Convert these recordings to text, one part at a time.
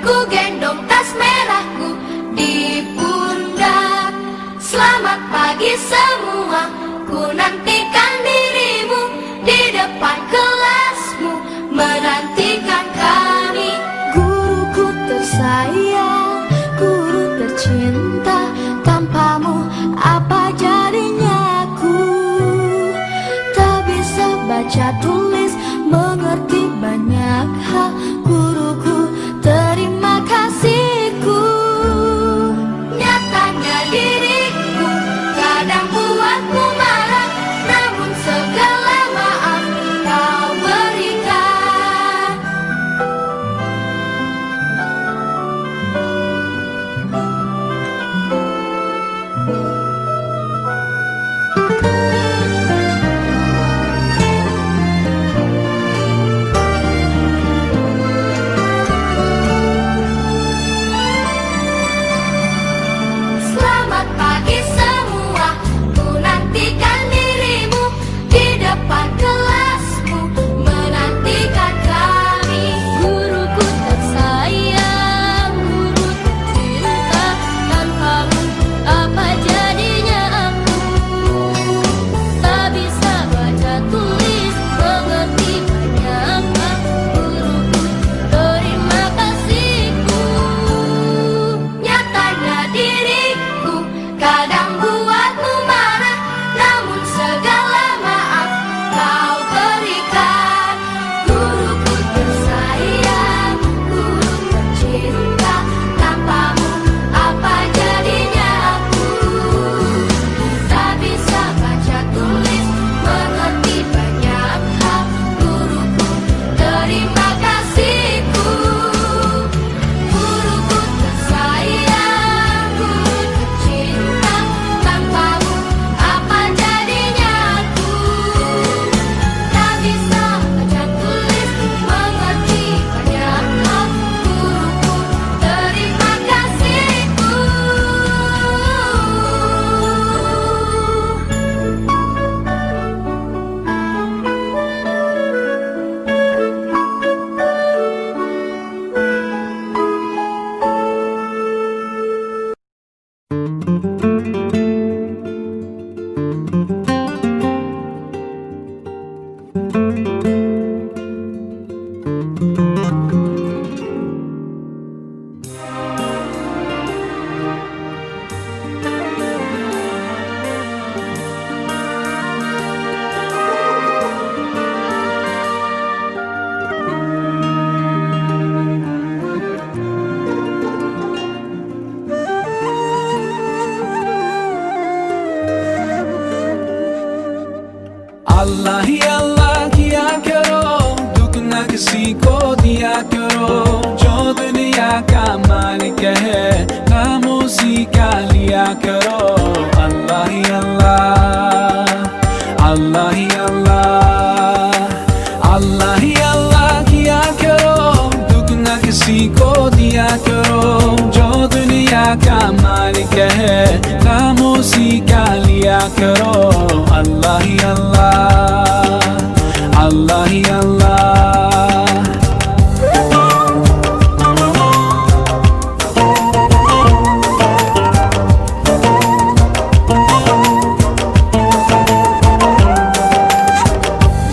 ku gendong tas merahku di pundak. Selamat pagi semua, ku nantikan dirimu di depan kelasmu, menantikan kami. Guruku tersayang, guru tercinta, tanpamu apa jadinya aku? Tak bisa baca tulis, mengerti banyak hal. Guruku, terima kasihku. Nyatanya diriku kadang buatmu marah, namun segala maaf kau berikan. Selamat pagi semua, ku nantikan dirimu di depan kelasmu, menantikan kami. Guruku tersayang, guru tercinta, tanpamu apa jadinya aku? Tak bisa baca tulis, mengerti banyak hal. Guruku, terima kasihku. Nyatanya diriku kadang buatmu marah, namun segala maaf kau berikan. Guruku tersayang, guru tercinta, tanpamu apa jadinya aku? Tak bisa baca tulis, mengerti banyak hal. Guruku, terima kasihku. Guruku tersayang, guru tercinta, tanpamu apa jadinya aku? Tak bisa baca tulis, mengerti banyak hal. Guruku, terima kasihku. अल्लाह ही अल्लाह किया करो, दुख न किसी को दिया करो। जो दुनिया का मालिक है, खामोशी का लिया करो। अल्लाह ही अल्लाह, अल्लाह ही अल्लाह, अल्लाह ही अल्लाह किया करो, दुख न किसी को दिया करो। जो दुनिया का मालिक है, खामोशी का लिया करो। अल्लाह ही अल्लाह, अल्लाह ही अल्लाह।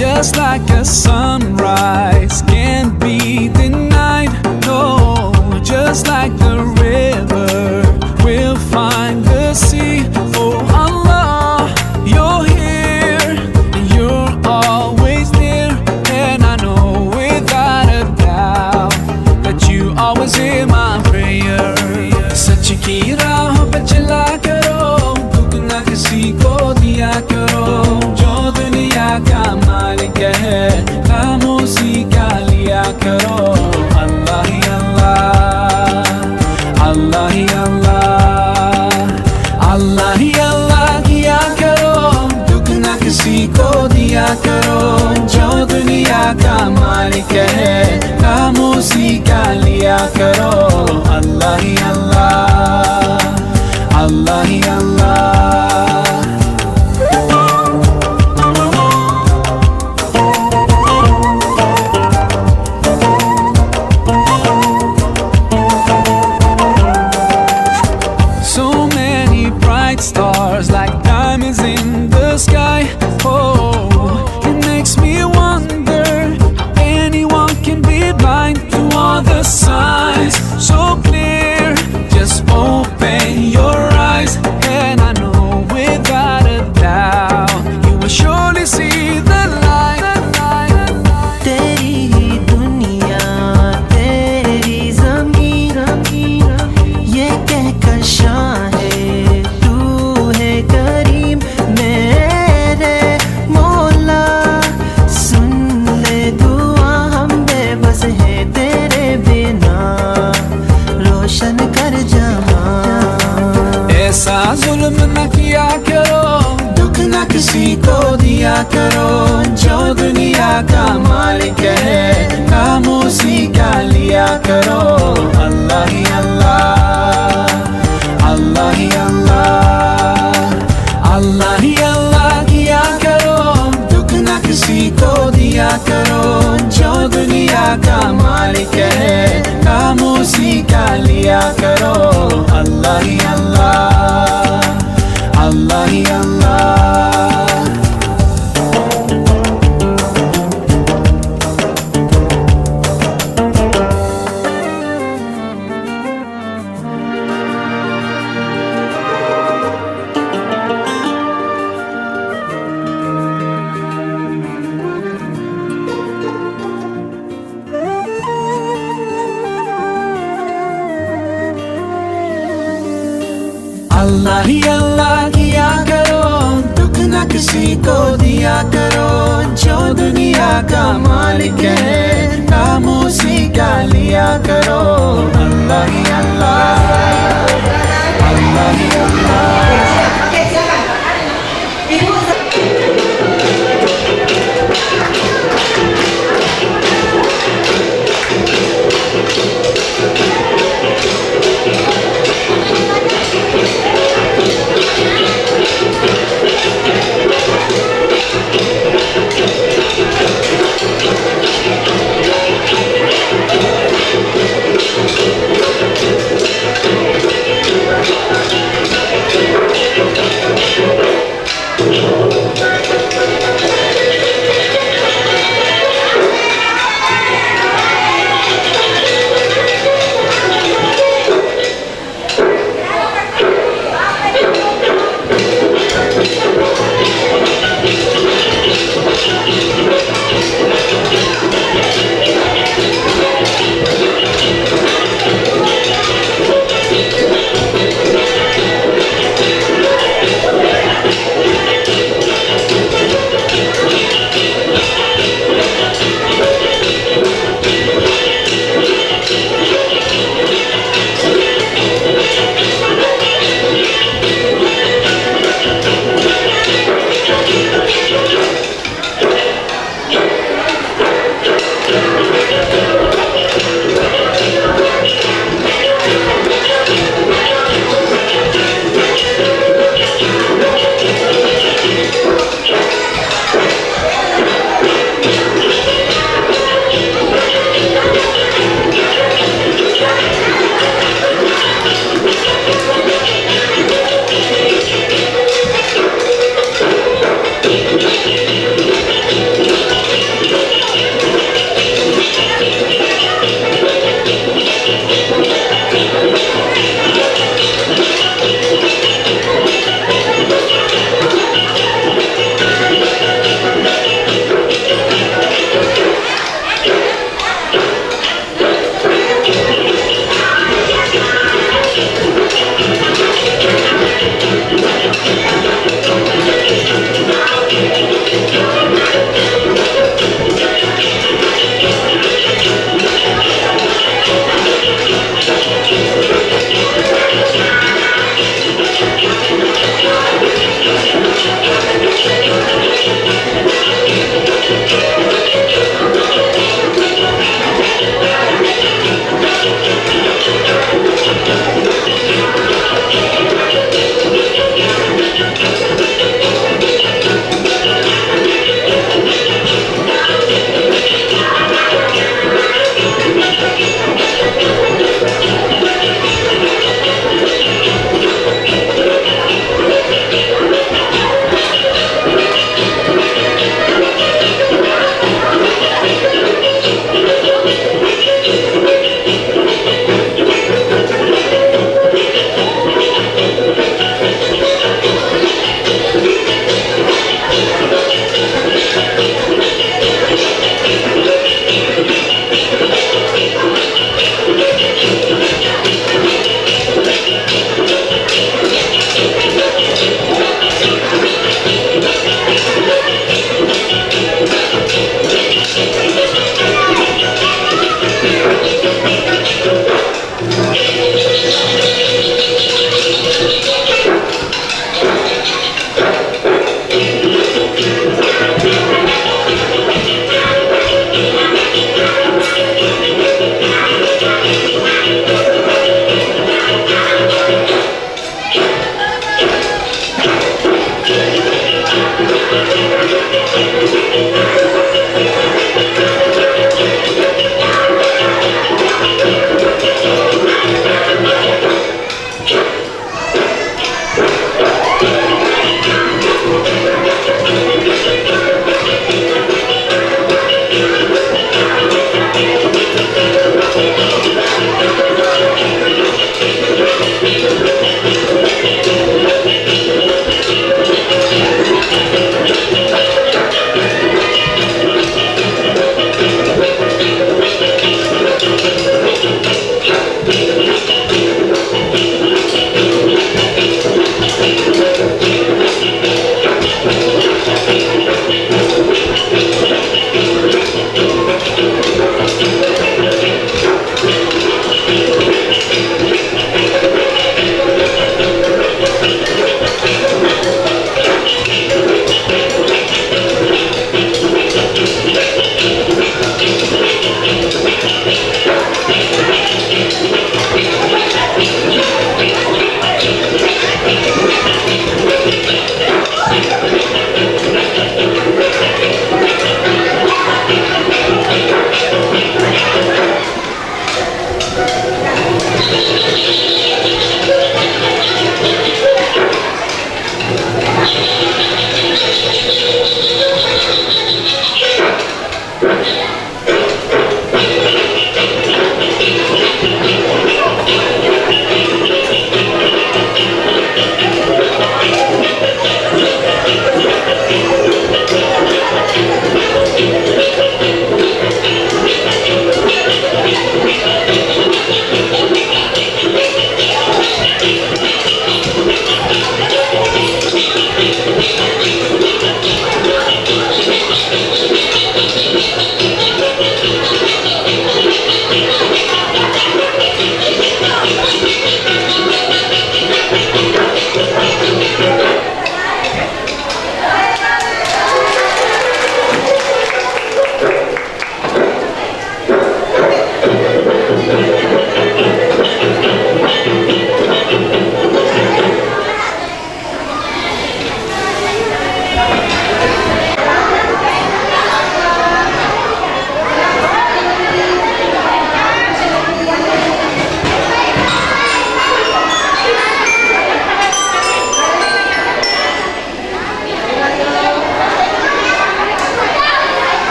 Just like a sunrise can't be denied, no. Just like the river will find the sea. Oh Allah, you're here, you're always near, and I know without a doubt that you always hear my prayer. सच की राह पे चला करो, दुख न किसी को दिया करो। जो दुनिया का मालिक है, खामोशी का लिया करो। अल्लाह ही अल्लाह, अल्लाह ही अल्लाह, अल्लाह ही अल्लाह किया करो, दुख न किसी को दिया करो। जो दुनिया का मालिक है, खामोशी का लिया करो। अल्लाह ही अल्लाह, अल्लाह ही अल्लाह। skies so clear. Just open your eyes, and I know without a doubt you will surely see the light. तेरी ही दुनिया तेरी ज़मीन ये कहकशां है तू है करीम मेरे मौला सुन ले दुआ हम बेबस है तेरे बिना रोशन कर जहां ऐसा जुल्म न किया करो, दुख न किसी को दिया करो। जो दुनिया का मालिक है काम उसी का लिया करो। अल्लाह ही अल्लाह, अल्लाह ही अल्लाह, अल्लाह ही अल्लाह किया करो। दुख न किसी को दिया करो। जो दुनिया का मालिक है काम उसी का लिया करो। अल्लाह ही अल्लाह, अल्लाह ही अल्लाह। अल्लाह ही अल्लाह किया करो, दुख न किसी को दिया करो। जो दुनिया का मालिक है काम उसी का लिया करो। अल्लाह ही अल्लाह, अल्लाह ही अल्लाह।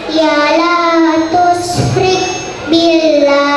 Ya la tusrik billah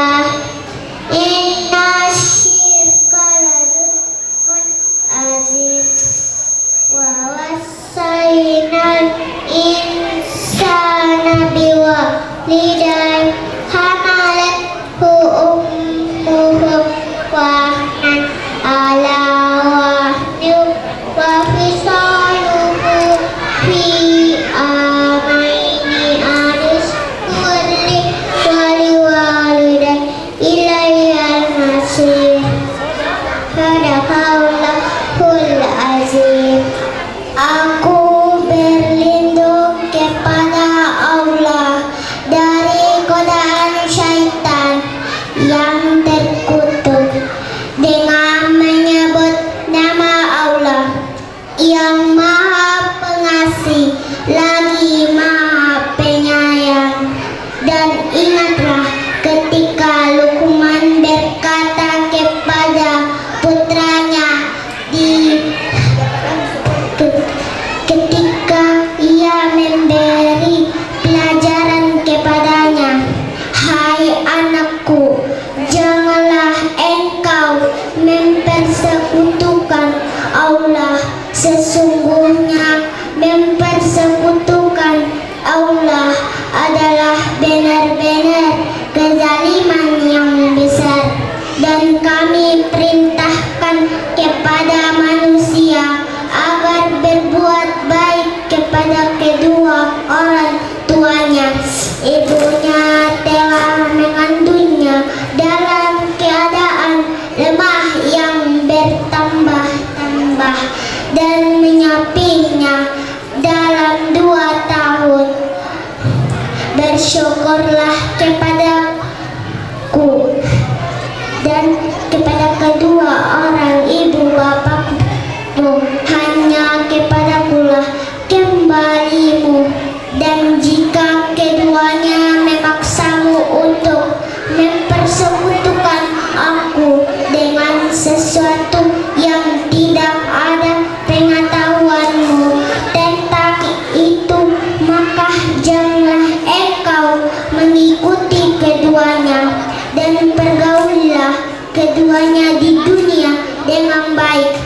keduanya di dunia dengan baik.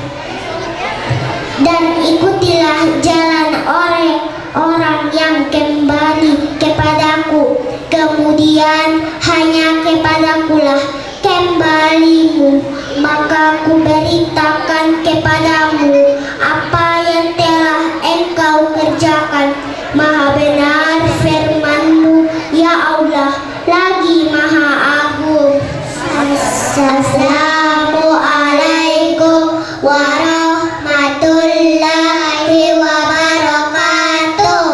Dan ikutilah jalan orang yang kembali kepadaku, kemudian hanya kepadakulah kembalimu, maka ku beritakan kepadamu apa yang telah engkau kerjakan. Maha benar firman-Mu, ya Allah, lagi maha agung. Assalamualaikum warahmatullahi wabarakatuh.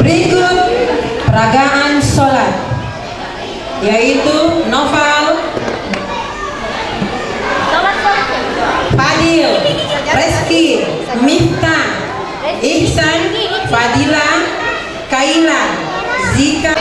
Berikut peragaan sholat, yaitu Noval, Fadil, Reski, Miftah, Ihsan, Fadila, Kaila, Zika.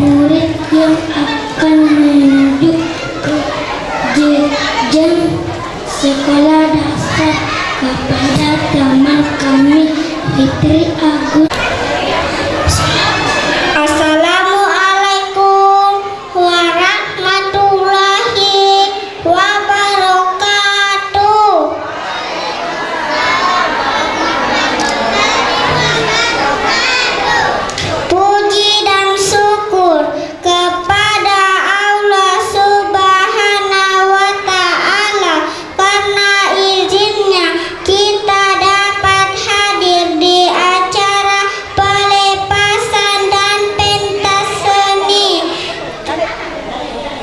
murid yang akan menuju ke jenjang sekolah dasar kepada teman kami Fitri Agus. Assalamualaikum warahmatullahi wabarakatuh. Puji dan syukur kepada Allah Subhanahu wa Ta'ala, karena izinnya kita dapat hadir di acara pelepasan dan pentas seni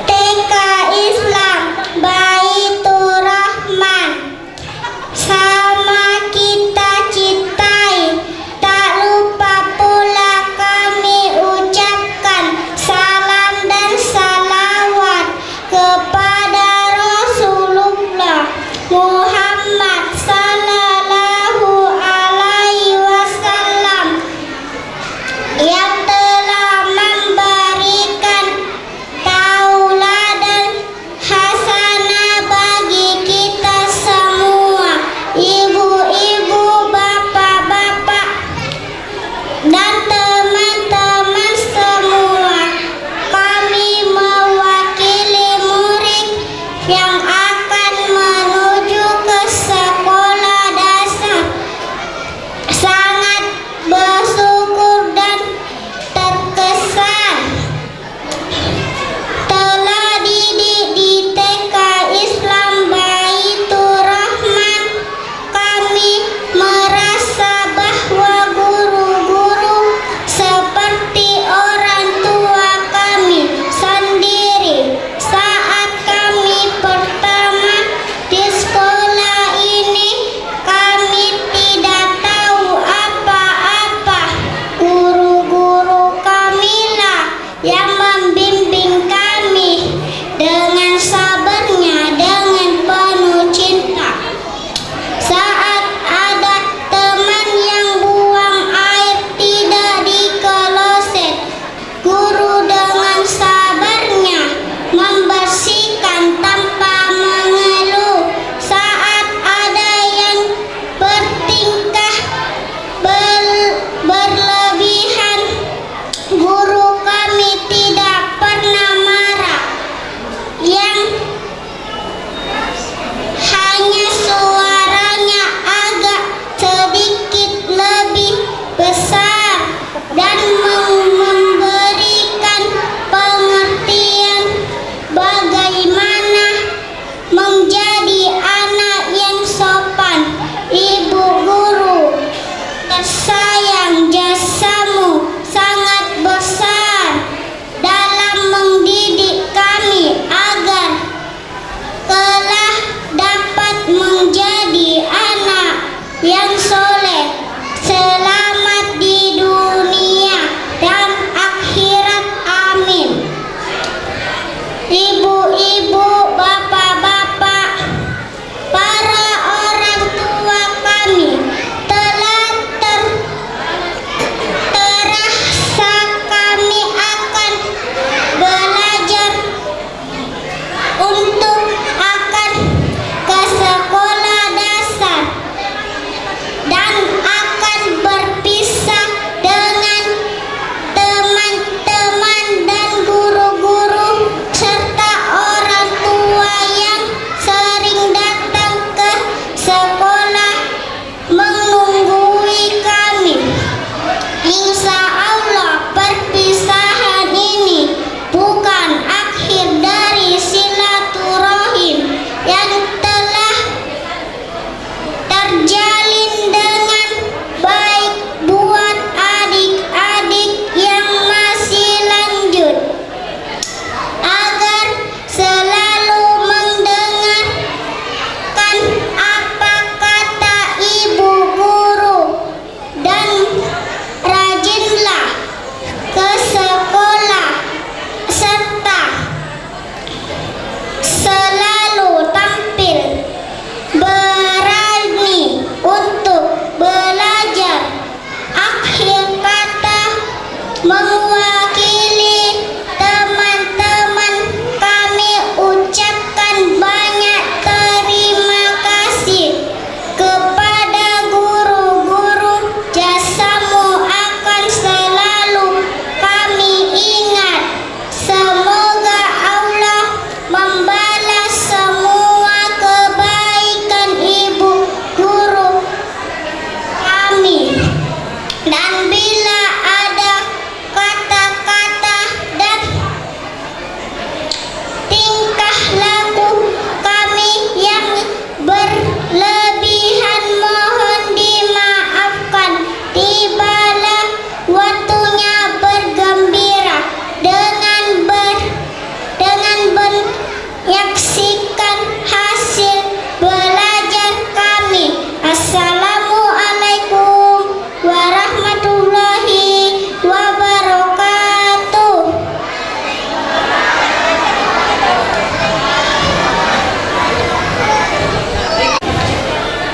TK Islam Baitur Rahman. Sama kita cintai, tak lupa pula kami ucapkan salam dan salawat kepada Rasulullah Muhammad sallallahu alaihi wasallam yang telah memberikan tauladan hasanah bagi kita semua, ibu-ibu, bapak-bapak, dan teman-teman semua. Kami mewakili murid yang akan menuju ke sekolah dasar sangat bersyukur dan terkesan telah didik di TK Islam Baitur Rahman. Kami merasa bahwa guru-guru seperti orang tua kami sendiri. Saat kami pertama di sekolah ini, kami tidak tahu apa-apa. Guru-guru kamilah yang membimbing kami dengan sabarnya, dengan penuh cinta. Saat ada teman yang buang air tidak di kloset, guru dengan sabarnya membersihkan tanpa mengeluh. Saat ada yang bertingkah berlebihan, guru kami tidak pernah marah. Yang hanya suaranya agak sedikit lebih besar dan memberikan pengertian bagaimana menjadi anak yang sopan. Ibu guru tersayang, jasamu sangat besar dalam mendidik kami agar kelak dapat menjadi anak yang soleh, selamat di dunia dan akhirat. Amin. Ibu-ibu, bapak-bapak, para orang tua kami, telah terasa kami akan belajar untuk akan ke sekolah dasar dan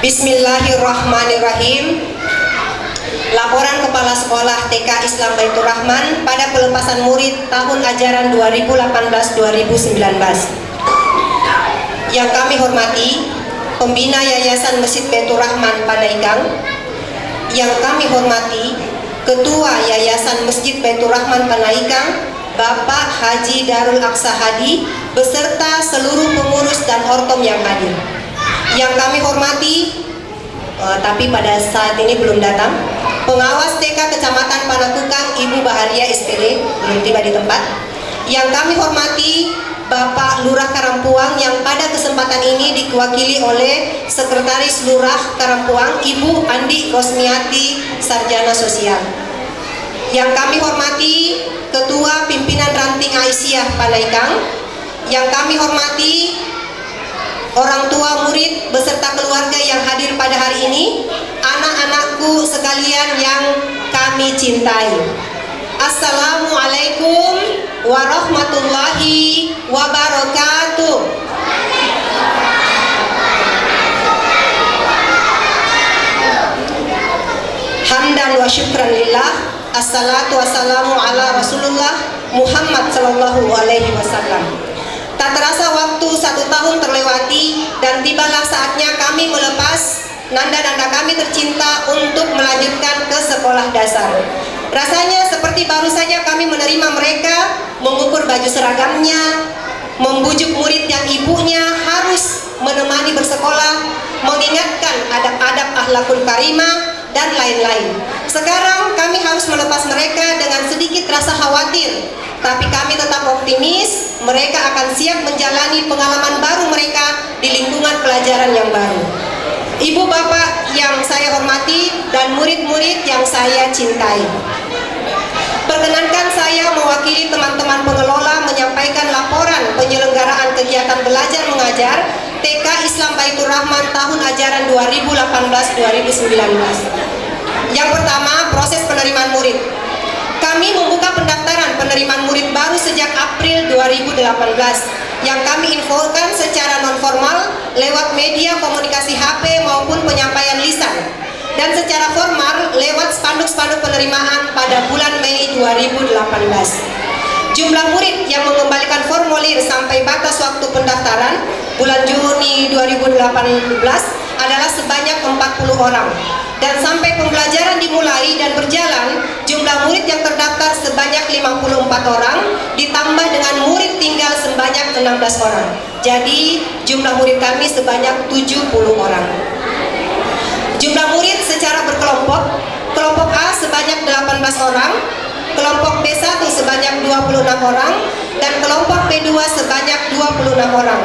Bismillahirrahmanirrahim. Laporan Kepala Sekolah TK Islam Baitur Rahman pada pelepasan murid tahun ajaran 2018-2019. Yang kami hormati Pembina Yayasan Masjid Baitur Rahman Panaikang. Yang kami hormati Ketua Yayasan Masjid Baitur Rahman Panaikang, Bapak Haji Darul Aqsa Hadi, beserta seluruh pengurus dan ortom yang hadir. Yang kami hormati, tapi pada saat ini belum datang, Pengawas TK Kecamatan Panakukang Ibu Baharia SPD, belum tiba di tempat. Yang kami hormati Bapak Lurah Karampuang yang pada kesempatan ini diwakili oleh Sekretaris Lurah Karampuang Ibu Andi Rosmiati, Sarjana Sosial. Yang kami hormati Ketua Pimpinan Ranting Aisyah Panaikang. Yang kami hormati orang tua murid beserta keluarga yang hadir pada hari ini, anak-anakku sekalian yang kami cintai. Assalamualaikum warahmatullahi wabarakatuh. Hamdan wa syukran lillah. Assalatu wassalamu ala Rasulullah Muhammad sallallahu alaihi wasallam. Tak terasa waktu 1 tahun terlewati dan tibalah saatnya kami melepas nanda-nanda kami tercinta untuk melanjutkan ke sekolah dasar. Rasanya seperti baru saja kami menerima mereka, mengukur baju seragamnya, membujuk murid yang ibunya harus menemani bersekolah, mengingatkan adab-adab akhlakul karimah, dan lain-lain. Sekarang kami harus melepas mereka dengan sedikit rasa khawatir, tapi kami tetap optimis mereka akan siap menjalani pengalaman baru mereka di lingkungan pelajaran yang baru. Ibu bapak yang saya hormati dan murid-murid yang saya cintai, perkenankan saya mewakili teman-teman pengelola menyampaikan laporan penyelenggaraan kegiatan belajar mengajar TK Islam Baitur Rahman tahun ajaran 2018-2019. Yang pertama, proses penerimaan murid. Kami membuka pendaftaran penerimaan murid baru sejak April 2018 yang kami infokan secara non-formal lewat media komunikasi HP maupun penyampaian lisan, dan secara formal lewat spanduk-spanduk penerimaan pada bulan Mei 2018. Jumlah murid yang mengembalikan formulir sampai batas waktu pendaftaran bulan Juni 2018 adalah sebanyak 40 orang. Dan sampai pembelajaran dimulai dan berjalan, jumlah murid yang terdaftar sebanyak 54 orang, ditambah dengan murid tinggal sebanyak 16 orang. Jadi jumlah murid kami sebanyak 70 orang. Jumlah murid secara berkelompok, kelompok A sebanyak 18 orang, kelompok B1 sebanyak 26 orang, dan kelompok B2 sebanyak 26 orang.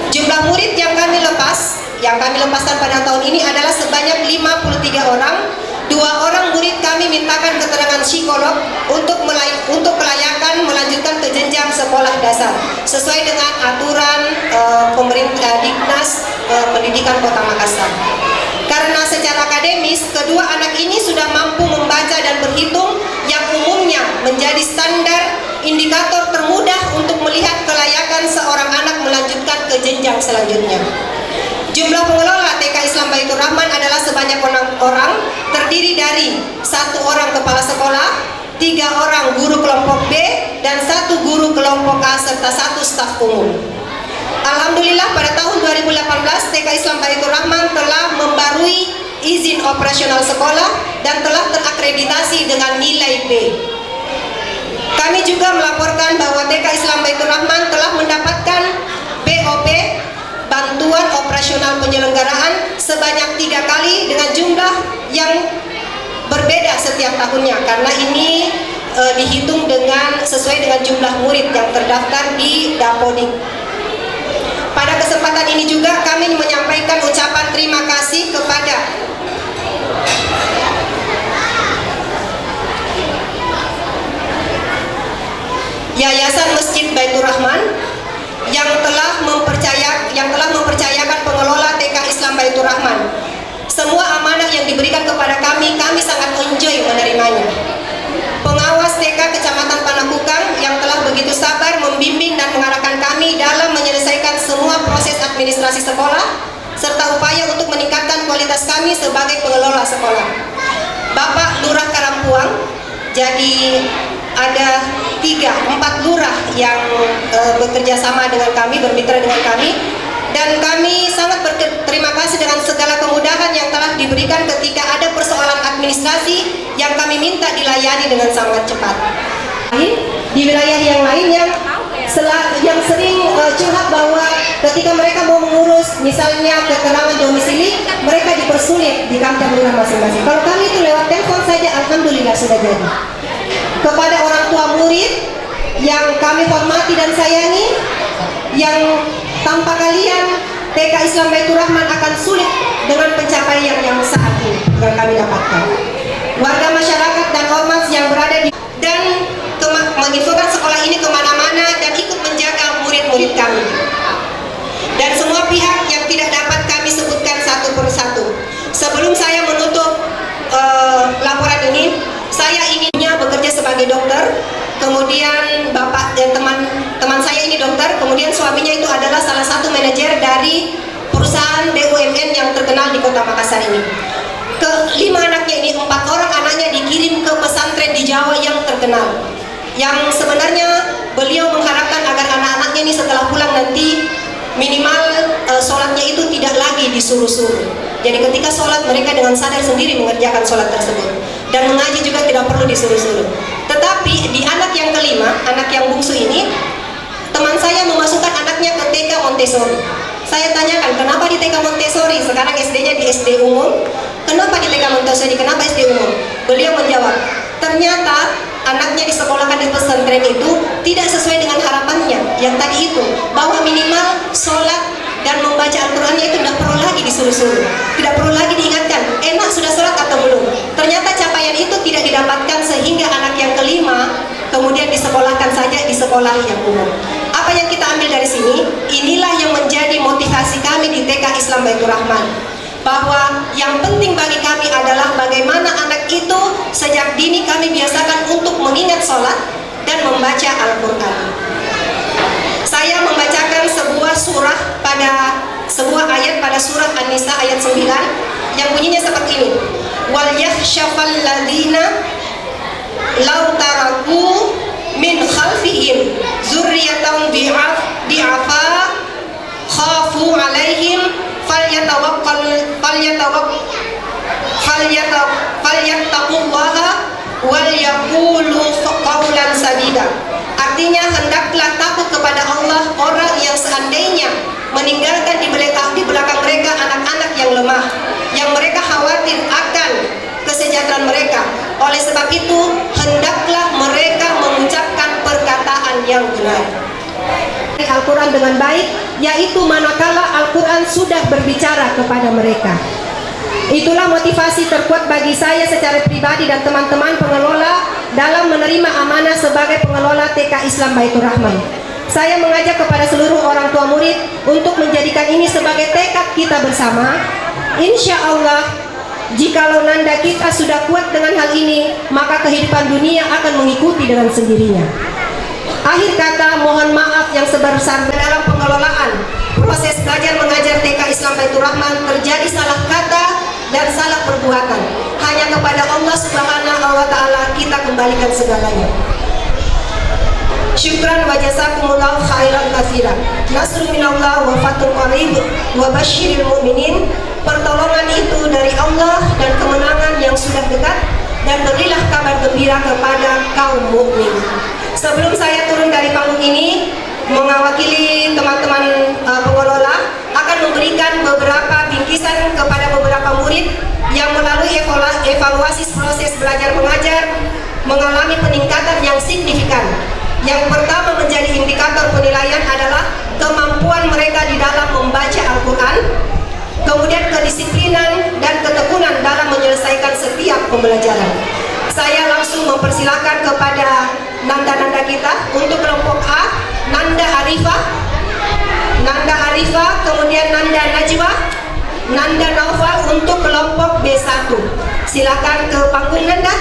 Jumlah murid yang kami lepaskan pada tahun ini adalah sebanyak 53 orang. 2 orang murid kami mintakan keterangan psikolog untuk kelayakan melanjutkan ke jenjang sekolah dasar sesuai dengan aturan pemerintah Dinas Pendidikan Kota Makassar. Karena secara akademis kedua anak ini sudah mampu membaca dan berhitung yang umumnya menjadi standar indikator termudah untuk melihat kelayakan seorang anak melanjutkan ke jenjang selanjutnya. Jumlah pengelola TK Islam Baitur Rahman adalah sebanyak 6 orang, terdiri dari 1 orang kepala sekolah, 3 orang guru kelompok B, dan 1 guru kelompok A serta 1 staf umum. Alhamdulillah pada tahun 2018 TK Islam Baitur Rahman telah membarui izin operasional sekolah dan telah terakreditasi dengan nilai B. Kami juga melaporkan bahwa TK Islam Baitur Rahman telah mendapatkan BOP, bantuan operasional penyelenggaraan, sebanyak 3 kali dengan jumlah yang berbeda setiap tahunnya, karena ini dihitung sesuai dengan jumlah murid yang terdaftar di Dapodik. Pada kesempatan ini juga kami menyampaikan ucapan terima kasih kepada Yayasan Masjid Baitur Rahman yang telah mempercayakan pengelola TK Islam Baitur Rahman. Semua amanah yang diberikan kepada kami sangat enjoy menerimanya. Pengawas TK Kecamatan Panakukang yang telah begitu sabar membimbing dan mengarahkan kami dalam menyelesaikan semua proses administrasi sekolah, serta upaya untuk meningkatkan kualitas kami sebagai pengelola sekolah. Bapak Lurah Karangpuang, jadi ada 4 lurah yang bekerja sama dengan kami, bermitra dengan kami, dan kami sangat berterima kasih dengan segala kemudahan yang telah diberikan ketika ada persoalan administrasi yang kami minta dilayani dengan sangat cepat. Di wilayah yang lainnya yang sering curhat bahwa ketika mereka mau mengurus misalnya keterangan domisili, mereka dipersulit di kantor lurah masing-masing. Kalau kami itu lewat telepon saja, alhamdulillah sudah jadi. Kepada orang tua murid yang kami hormati dan sayangi, yang tanpa kalian TK Islam Baitur Rahman akan sulit dengan pencapaian yang saat ini yang kami dapatkan. Warga masyarakat dan ormas yang berada di dan menginfokan sekolah ini kemana-mana dan ikut menjaga murid-murid kami. Dan semua pihak yang tidak dapat kami sebutkan satu persatu. Sebelum saya menutup laporan ini, saya inginnya bekerja sebagai dokter. Kemudian bapak dan teman saya ini dokter, kemudian suaminya itu adalah salah satu manajer dari perusahaan BUMN yang terkenal di Kota Makassar ini. Kelima anaknya ini, 4 orang anaknya dikirim ke pesantren di Jawa yang terkenal. Yang sebenarnya beliau mengharapkan agar anak-anaknya ini setelah pulang nanti minimal sholatnya itu tidak lagi disuruh-suruh. Jadi ketika sholat mereka dengan sadar sendiri mengerjakan sholat tersebut, dan mengaji juga tidak perlu disuruh-suruh. Tetapi di anak yang kelima, anak yang bungsu ini, teman saya memasukkan anaknya ke TK Montessori. Saya tanyakan, kenapa di TK Montessori? Sekarang SD-nya di SD umum. Kenapa di TK Montessori? Kenapa SD umum? Beliau menjawab, ternyata anaknya disekolahkan di pesantren itu tidak sesuai dengan harapannya yang tadi itu, bahwa minimal sholat dan membaca Al-Qurannya itu tidak perlu lagi disuruh-suruh, tidak perlu lagi diingatkan, enak sudah sholat atau belum. Ternyata capaian itu tidak didapatkan sehingga anak yang kelima kemudian disekolahkan saja di sekolah yang umum. Apa yang kita ambil dari sini? Inilah yang menjadi motivasi kami di TK Islam Baitur Rahman, bahwa yang penting bagi kami adalah bagaimana anak itu sejak dini kami biasakan untuk mengingat sholat dan membaca Al-Quran. Saya membacakan sebuah ayat pada surat An-Nisa ayat 9 yang bunyinya seperti ini. Wal yakhshafal ladzina law taraku min khalfihim dzurriyyatan di'afa khafu alaihim falyattaqullaha wal yaqulu qawlan sadida. Artinya hendaklah takut kepada Allah orang yang seandainya meninggalkan di belakang mereka anak-anak yang lemah, yang mereka khawatir akan kesejahteraan mereka. Oleh sebab itu hendaklah mereka mengucapkan perkataan yang benar. Al-Quran dengan baik, yaitu manakala Al-Quran sudah berbicara kepada mereka. Itulah motivasi terkuat bagi saya secara pribadi dan teman-teman pengelola dalam menerima amanah sebagai pengelola TK Islam Baitur Rahman. Saya mengajak kepada seluruh orang tua murid untuk menjadikan ini sebagai tekad kita bersama. Insya Allah, jikalau nanda kita sudah kuat dengan hal ini, maka kehidupan dunia akan mengikuti dengan sendirinya. Akhir kata, mohon maaf yang sebesar dalam pengelolaan proses belajar mengajar TK Islam Baitur Rahman terjadi salah kata dan salah perbuatan. Hanya kepada Allah Subhanahu wa Ta'ala kita kembalikan segalanya. Syukran wa jazakumullahu khairan katsiran. Nasrun minallah wa fathun qarib wa basyiril mu'minin. Pertolongan itu dari Allah dan kemenangan yang sudah dekat, dan berilah kabar gembira kepada kaum mukmin. Sebelum saya turun dari panggung ini, mewakili teman-teman pengelola akan memberikan beberapa bingkisan kepada beberapa murid yang melalui evaluasi proses belajar mengajar mengalami peningkatan yang signifikan. Yang pertama menjadi indikator penilaian adalah kemampuan mereka di dalam membaca Al-Quran, kemudian kedisiplinan dan ketekunan dalam menyelesaikan setiap pembelajaran. Saya langsung mempersilakan kepada nanda-nanda kita. Untuk kelompok A, Nanda Arifah, kemudian Nanda Najwa, Nanda Naufal. Untuk kelompok B1, silakan ke panggung Nanda.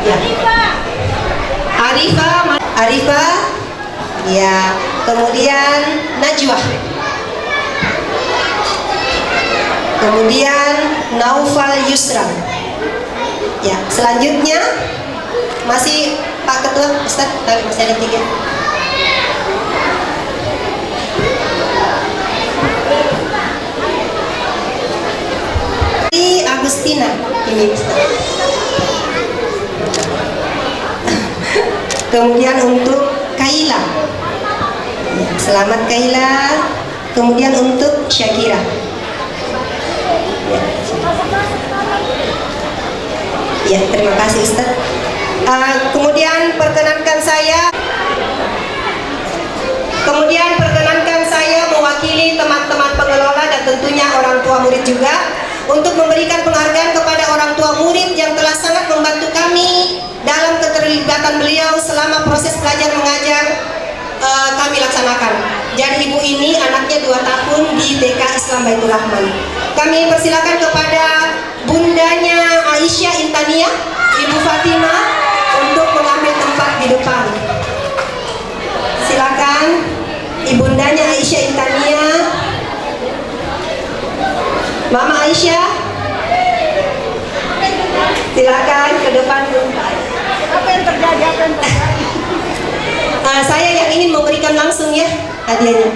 Ya. Arifah, Ya, kemudian Najwa. Kemudian Naufal Yusra. Ya, selanjutnya masih Pak Ketua, Ustaz, masih ada 3. Agustina, ini Ustaz. Kemudian untuk Kaila. Ya, selamat Kaila. Kemudian untuk Syakira. Ya, terima kasih Ustaz. Kemudian perkenankan saya mewakili teman-teman pengelola dan tentunya orang tua murid juga untuk memberikan penghargaan kepada orang tua murid yang telah sangat membantu kami dalam keterlibatan beliau selama proses belajar mengajar kami laksanakan. Jadi ibu ini anaknya 2 tahun di TK Islam Baitur Rahman. Kami persilakan kepada bundanya Aisyah Intania, Ibu Fatimah, untuk mengambil tempat di depan. Silakan ibundanya Aisyah Intania. Mama Aisyah, silakan ke depan. Apa yang terjadi? Saya yang ingin memberikan langsung ya hadiahnya.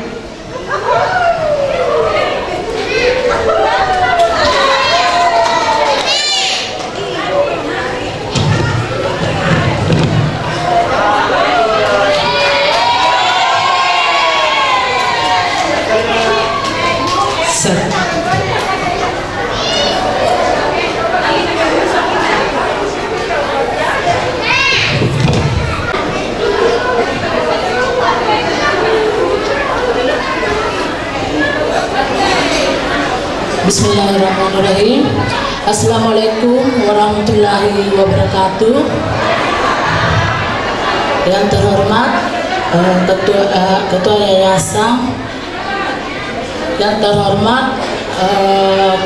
Bismillahirrahmanirrahim. Assalamualaikum warahmatullahi wabarakatuh. Yang terhormat Ketua Yayasan, yang terhormat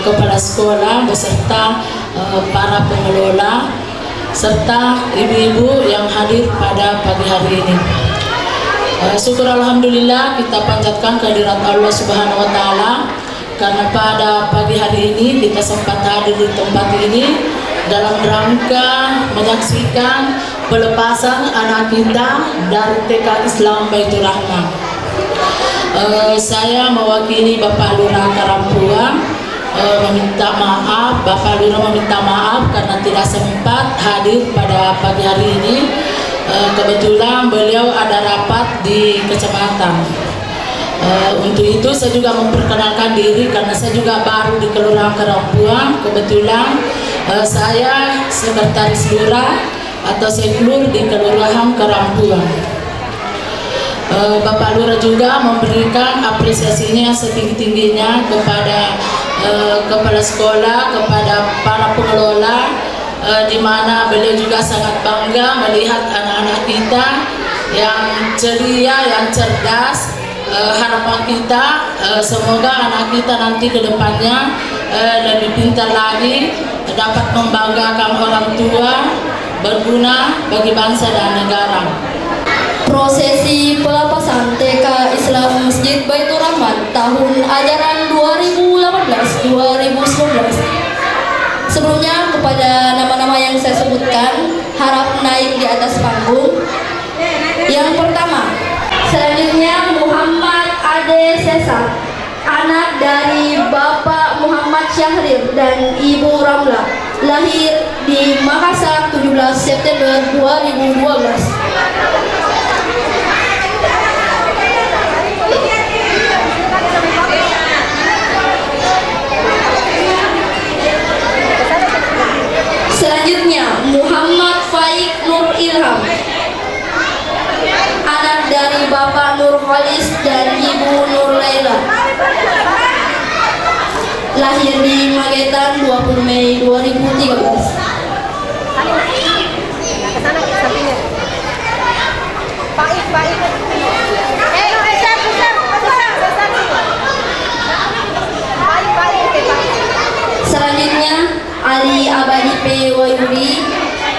Kepala Sekolah beserta para pengelola serta ibu-ibu yang hadir pada pagi hari ini. Syukur alhamdulillah kita panjatkan kehadirat Allah Subhanahu wa taala karena pada pagi hari ini kita sempat hadir di tempat ini dalam rangka menyaksikan pelepasan anak kita dari TK Islam Baitur Rahman. Saya mewakili Bapak Lurah Karampuang meminta maaf, Bapak Lurah meminta maaf karena tidak sempat hadir pada pagi hari ini. Kebetulan beliau ada rapat di kecamatan. Untuk itu saya juga memperkenalkan diri karena saya juga baru di Kelurahan Karampuang. Kebetulan saya sekretaris lurah atau seklur di Kelurahan Karampuang. Bapak Lurah juga memberikan apresiasinya setinggi-tingginya kepada kepala sekolah, kepada para pengelola, di mana beliau juga sangat bangga melihat anak-anak kita yang ceria, yang cerdas. Harapan kita semoga anak kita nanti ke depannya lebih pintar lagi, dapat membanggakan orang tua, berguna bagi bangsa dan negara. Prosesi pelepasan TK Islam Masjid Baitur Rahman tahun ajaran 2018-2019. Sebelumnya kepada nama-nama yang saya sebutkan harap naik di atas panggung. Yang pertama, selanjutnya Muhammad Ade Sesa, anak dari Bapak Muhammad Syahrir dan Ibu Ramla, lahir di Makassar 17 September 2012. Selanjutnya Muhammad Faik Nur Ilham, anak dari Bapak Nur Khalis dan Ibu Nur Laila, lahir di Magetan 20 Mei 2013. Selanjutnya Ali Abadi P. Wayudi,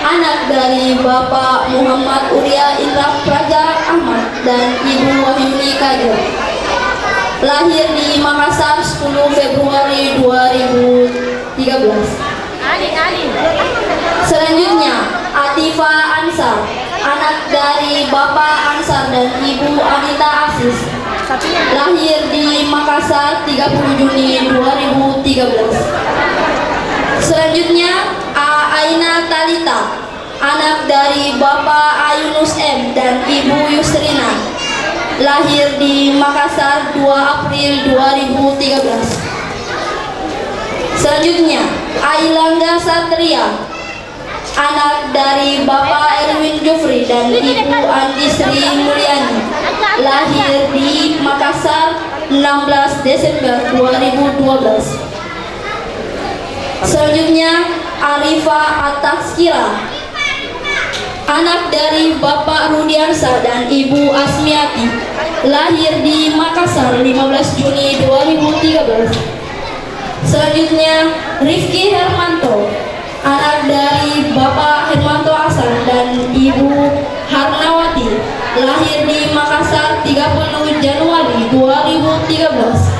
anak dari Bapak Muhammad Uria Indra Praja Ahmad dan Ibu Wahyuni Kajo. Lahir di Makassar 10 Februari 2013. Selanjutnya, Atifa Ansar, anak dari Bapak Ansar dan Ibu Anita Asis. Lahir di Makassar 30 Juni 2013. Selanjutnya, Aina Talita, anak dari Bapak Ayunus M dan Ibu Yusrina. Lahir di Makassar 2 April 2013. Selanjutnya, Ailangga Satria, anak dari Bapak Erwin Jufri dan Ibu Andi Sri Mulyani. Lahir di Makassar 16 Desember 2012. Selanjutnya, Arifa Ataskira, anak dari Bapak Rudiansa dan Ibu Asmiati. Lahir di Makassar 15 Juni 2013. Selanjutnya, Rifki Hermanto, anak dari Bapak Hermanto Hasan dan Ibu Harnawati. Lahir di Makassar 30 Januari 2013.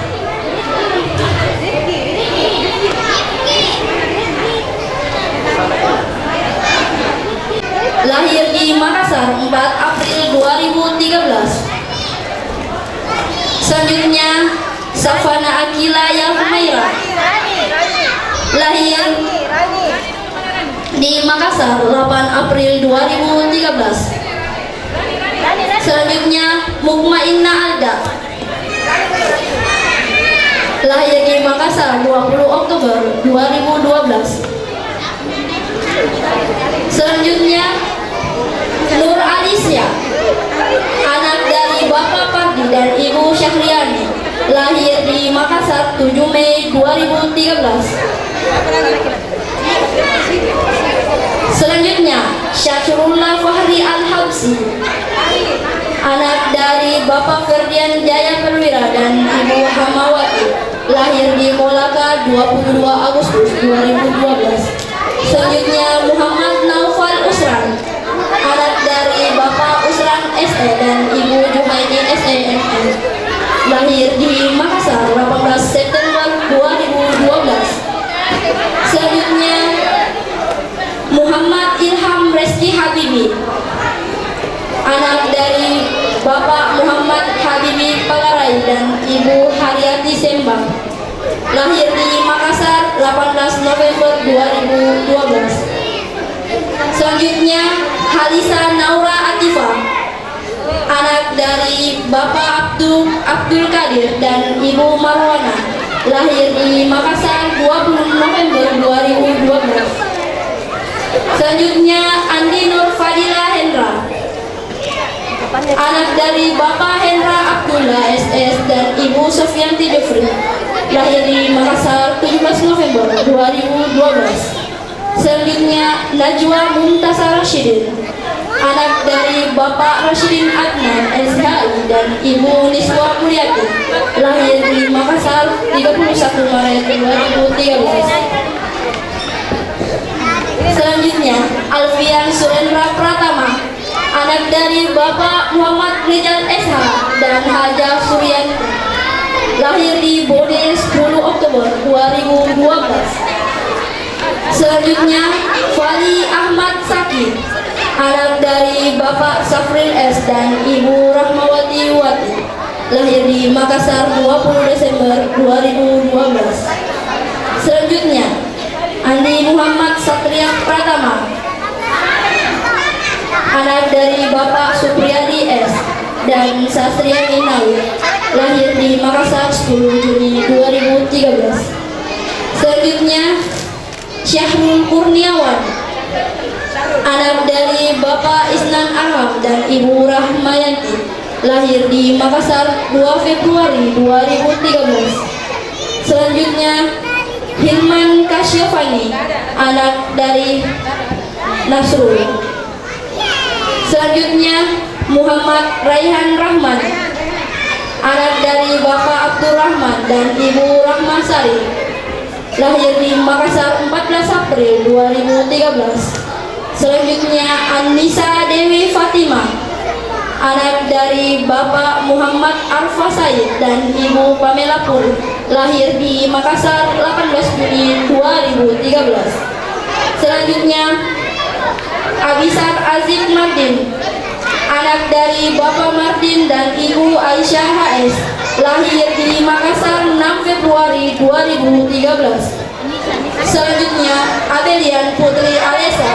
Lahir di Makassar 4 April 2013. Selanjutnya, Safana Akila Yahmaira, lahir di Makassar 8 April 2013. Selanjutnya, Mukmainna Alda, lahir di Makassar 20 Oktober 2012. Selanjutnya, Nur Alisya, anak dari Bapak Pardi dan Ibu Syahriani. Lahir di Makassar 7 Mei 2013. Selanjutnya, Syakrullah Fahri Al-Habsi, anak dari Bapak Ferdian Jaya Perwira dan Ibu Hamawati. Lahir di Kolaka 22 Agustus 2012. Selanjutnya, Muhammad Naufal Usran, anak dari Bapak Usran SE dan Ibu Juhaini SEMN. Lahir di Makassar 18 September 2012. Selanjutnya, Muhammad Ilham Reski Habibi, anak dari Bapak Muhammad Habibi Palarai dan Ibu Haryati Sembang. Lahir di Makassar 18 November 2012. Selanjutnya, Halisa Naura Atifa, anak dari Bapak Abdul Qadir dan Ibu Marwana. Lahir di Makassar 20 November 2012. Selanjutnya, Andi Nur Fadila Hendra, anak dari Bapak Hendra Abdullah SS dan Ibu Sofianti Jofri. Lahir di Makassar 17 November 2012. Selanjutnya, Najwa Mumtazah Rashidin, anak dari Bapak Rashidin Adnan SHI dan Ibu Niswa Mulyati. Lahir di Makassar 31 Maret 2013. Selanjutnya, Alfian Surendra Pratama, anak dari Bapak Muhammad Rizal SH dan Haja Suryan. Lahir di Bode 10 Oktober 2012. Selanjutnya, Fali Ahmad Saki, anak dari Bapak Safril S dan Ibu Rahmawati Wati. Lahir di Makassar 20 Desember 2012. Selanjutnya, Andi Muhammad Satria Pratama, anak dari Bapak Supriyadi S dan Sastriani Nawi. Lahir di Makassar 10 Juni 2013. Selanjutnya, Syahrul Kurniawan, anak dari Bapak Isnan Ahmad dan Ibu Rahmayanti. Lahir di Makassar 2 Februari 2013. Selanjutnya, Hilman Kasyafani, anak dari Nasrul. Selanjutnya, Muhammad Raihan Rahman, anak dari Bapak Abdurrahman dan Ibu Rahmasari. Lahir di Makassar 14 April 2013. Selanjutnya, Anissa Dewi Fatimah, Anak dari Bapak Muhammad Arfa Said dan Ibu Pamela Puri, lahir di Makassar 18 Juni 2013. Selanjutnya, Abisar Aziz Mardin, anak dari Bapak Mardin dan Ibu Aisyah HS, lahir di Makassar 6 Februari 2013. Selanjutnya, Abelian Putri Alesa,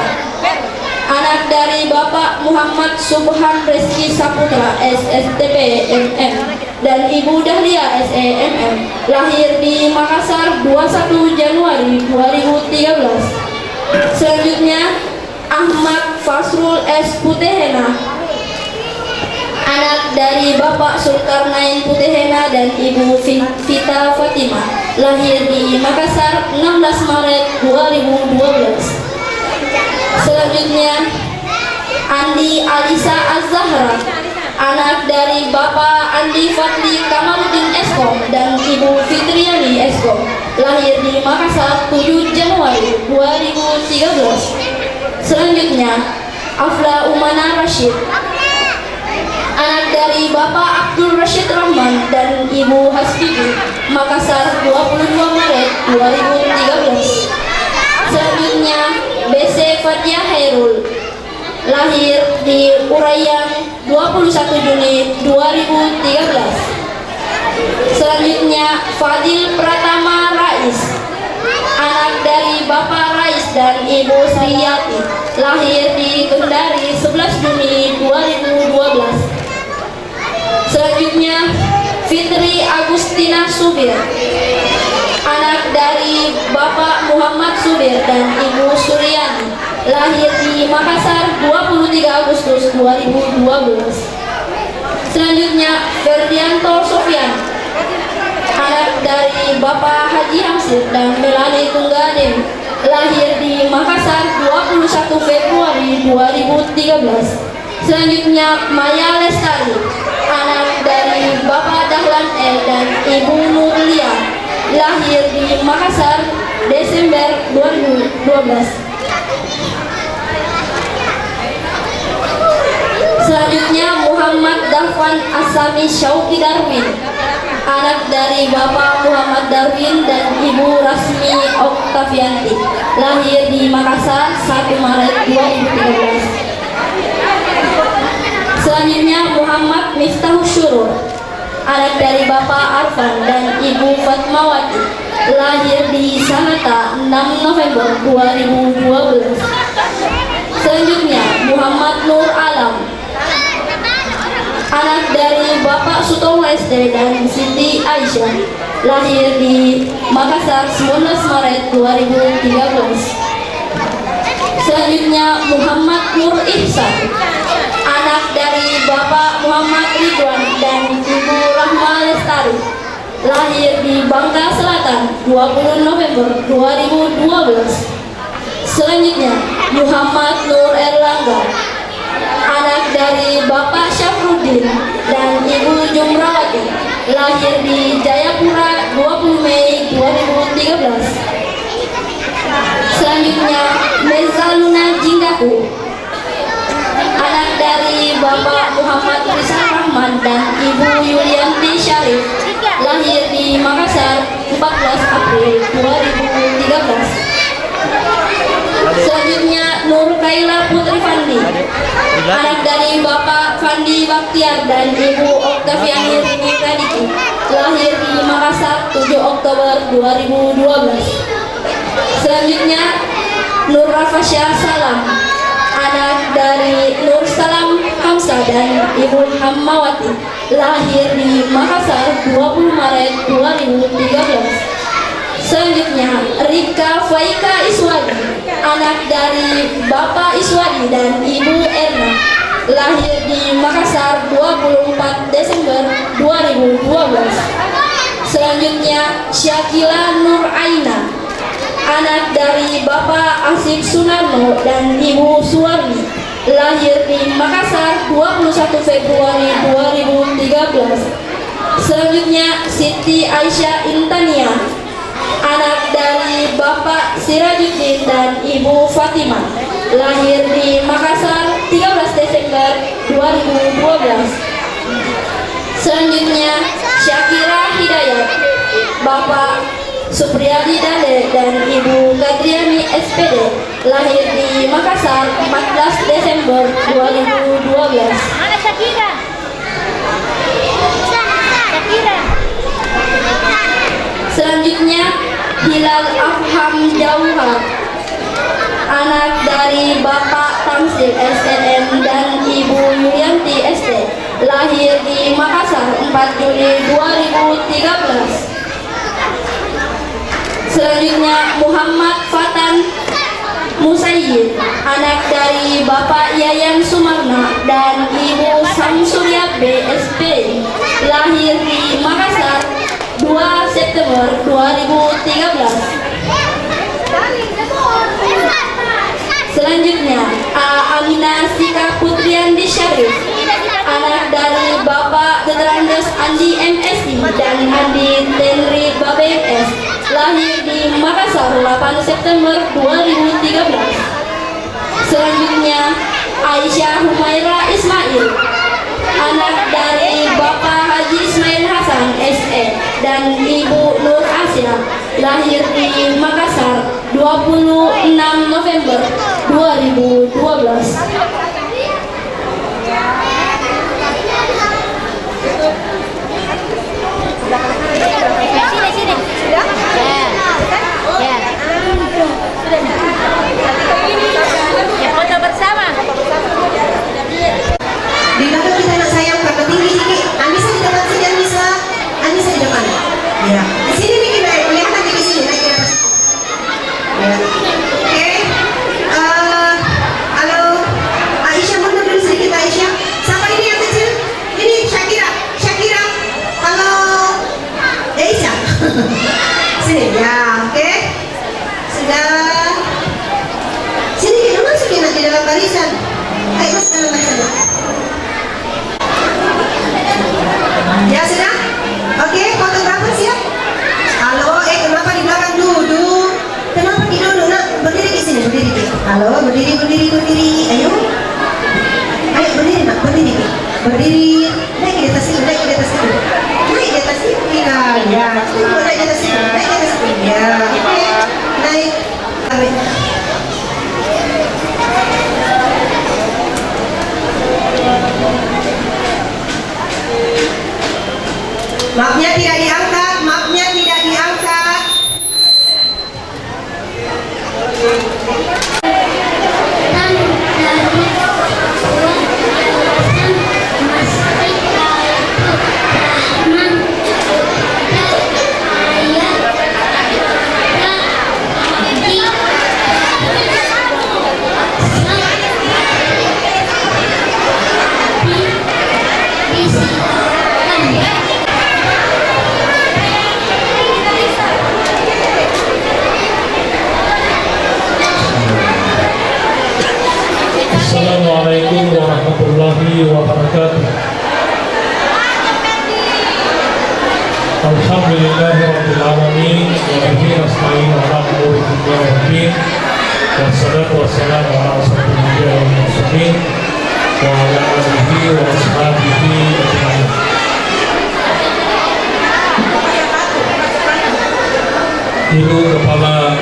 anak dari Bapak Muhammad Subhan Reski Saputra SSTP MM dan Ibu Dahlia SEMM, lahir di Makassar 21 Januari 2013. Selanjutnya, Ahmad Fasrul S. Putehena, anak dari Bapak Zulkarnain Putehena dan Ibu Vita Fatimah, lahir di Makassar 16 Maret 2012. Selanjutnya, Andi Alisa Az-Zahra, anak dari Bapak Andi Fadli Kamaluddin Eskom dan Ibu Fitriani Eskom, lahir di Makassar 7 Januari 2013. Selanjutnya, Afla Umana Rashid, anak dari Bapak Abdul Rashid Rahman dan Ibu Hasbibi, Makassar 22 Maret 2013. Selanjutnya, BC Fatia Hairul, lahir di Urayan 21 Juni 2013. Selanjutnya, Fadil Pratama Rais, anak dari Bapak Rais dan Ibu Sriyati, lahir di Kendari 11 Juni 2012. Selanjutnya, Fitri Agustina Subir, anak dari Bapak Muhammad Subir dan Ibu Suryani, lahir di Makassar 23 Agustus 2012. Selanjutnya, Ferdianto Sofian, anak dari Bapak Haji Hamsid dan Melani Tunggadewi, lahir di Makassar 21 Februari 2013. Selanjutnya, Maya Lestari, anak dari Bapak Dahlan L dan Ibu Nurlia, lahir di Makassar Desember 2012. Selanjutnya, Muhammad Dafwan Asami Syauki Darwin, anak dari Bapak Muhammad Darwin dan Ibu Rasmi Oktavianti, lahir di Makassar 1 Maret 2013. Selanjutnya, Muhammad Miftahus Syurur, anak dari Bapak Arfan dan Ibu Fatmawati, lahir di Sanata 6 November 2012. Selanjutnya, Muhammad Nur Alam, anak dari Bapak Sutomo SD dan Siti Aisyah, lahir di Makassar 19 Maret 2013. Selanjutnya, Muhammad Nur Ihsan, anak dari Bapak Muhammad Ridwan dan Ibu Rahma Lestari, lahir di Bangka Selatan 20 November 2012. Selanjutnya, Muhammad Nur Erlangga, anak dari Bapak Syafruddin dan Ibu Jumrawati, lahir di Jayapura 20 Mei 2013. Selanjutnya, Mezaluna Jinggaku, anak dari Bapak Muhammad Rizal Rahman dan Ibu Yulianti Syarif, lahir di Makassar 14 April 2013. Selanjutnya, Nur Kaila Putri Fandi, anak dari Bapak Fandi Baktiar dan Ibu Oktaviani Rini Radiki, lahir di Makassar 7 Oktober 2012. Selanjutnya, Nur Rafasya Salam, anak dari Nur Salam Hamzah dan Ibu Hammawati, lahir di Makassar 20 Maret 2013. Selanjutnya, Rika Faika Iswadi, anak dari Bapak Iswadi dan Ibu Erna, lahir di Makassar 24 Desember 2012. Selanjutnya, Syakila Nur Aina, anak dari Bapak Asif Sunarno dan Ibu Suwarni, lahir di Makassar 21 Februari 2013. Selanjutnya, Siti Aisyah Intania, anak dari Bapak Sirajuddin dan Ibu Fatimah, lahir di Makassar 13 Desember 2012. Selanjutnya Syakira Hidayat, Bapak Supriyadi Dale dan Ibu Kadriani SPD, lahir di Makassar 14 Desember 2012. Mana Syakira? Syakira. Selanjutnya Hilal Afham Jauhar, anak dari Bapak Tamsil SNM dan Ibu Yulianti SD, lahir di Makassar 4 Juli 2013. Selanjutnya Muhammad Fatan Musayyid, anak dari Bapak Yayan Sumarna dan Ibu Samsuria BSP, lahir di Makassar 2 September 2013. Selanjutnya Aminah Sika Putriandi Syarif, anak dari Bapak Detrandes Andi MSI dan Andi Tenri BBMS, lahir di Makassar 8 September 2013. Selanjutnya Aisyah Humaira Ismail, anak dari Bapak Haji Ismail Hasan SE dan Ibu Nur Asia, lahir di Makassar 26 November 2012. Ya foto bersama. Di belakang kita anak sayang karena tinggi sedikit. Anissa di depan sini, Anissa. Anissa di depan. Ya. Di sini nih kita kelihatan di sini naik ke atas. Ya. Oke. Halo. Aisyah, mundur dulu sedikit Aisyah. Siapa ini yang kecil? Ini Syakira. Syakira. Halo. Aisyah. Sini ya. Oke. Sudah. Sini kita masukin nanti dalam barisan. Ayo masuk dalam barisan. Ya sudah? Oke, fotografer siap? Halo, kenapa di belakang duduk? Kenapa di duduk? Nak, berdiri di sini, berdiri. Halo, berdiri. Ayo. Ayo berdiri, nak, berdiri. Berdiri. Naik di atas sini. Ya. Naik di atas sini. Ya. Oke. Naik. Mapnya tidak diangkat, Assalamualaikum warahmatullahi wabarakatuh. Alhamdulillahirabbil alamin wa bihi nasta'in ala umuri dunya waddin. Wassalatu wassalamu ala asyrofil anbiya'i wal mursalin wa ala alihi wa ashabihi ajma'in. Ibu Kepala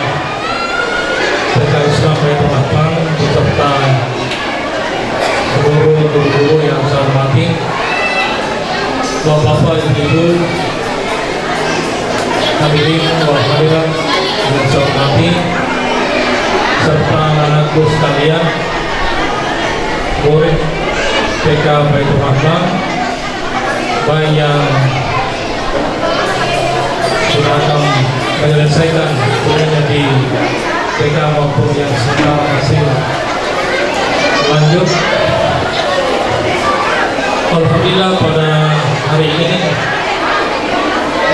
PKI Islam Baitul Rahman beserta seluruh guru-guru yang saya hormati, Bapak-bapak, Ibu-ibu, hadirin wal hadirat yang saya hormati, serta anak-anakku sekalian, murid TK Baitul Rahman, baik yang sudah akan menyelesaikan kuliahnya di TK maupun yang sedang masih lanjut. Alhamdulillah pada hari ini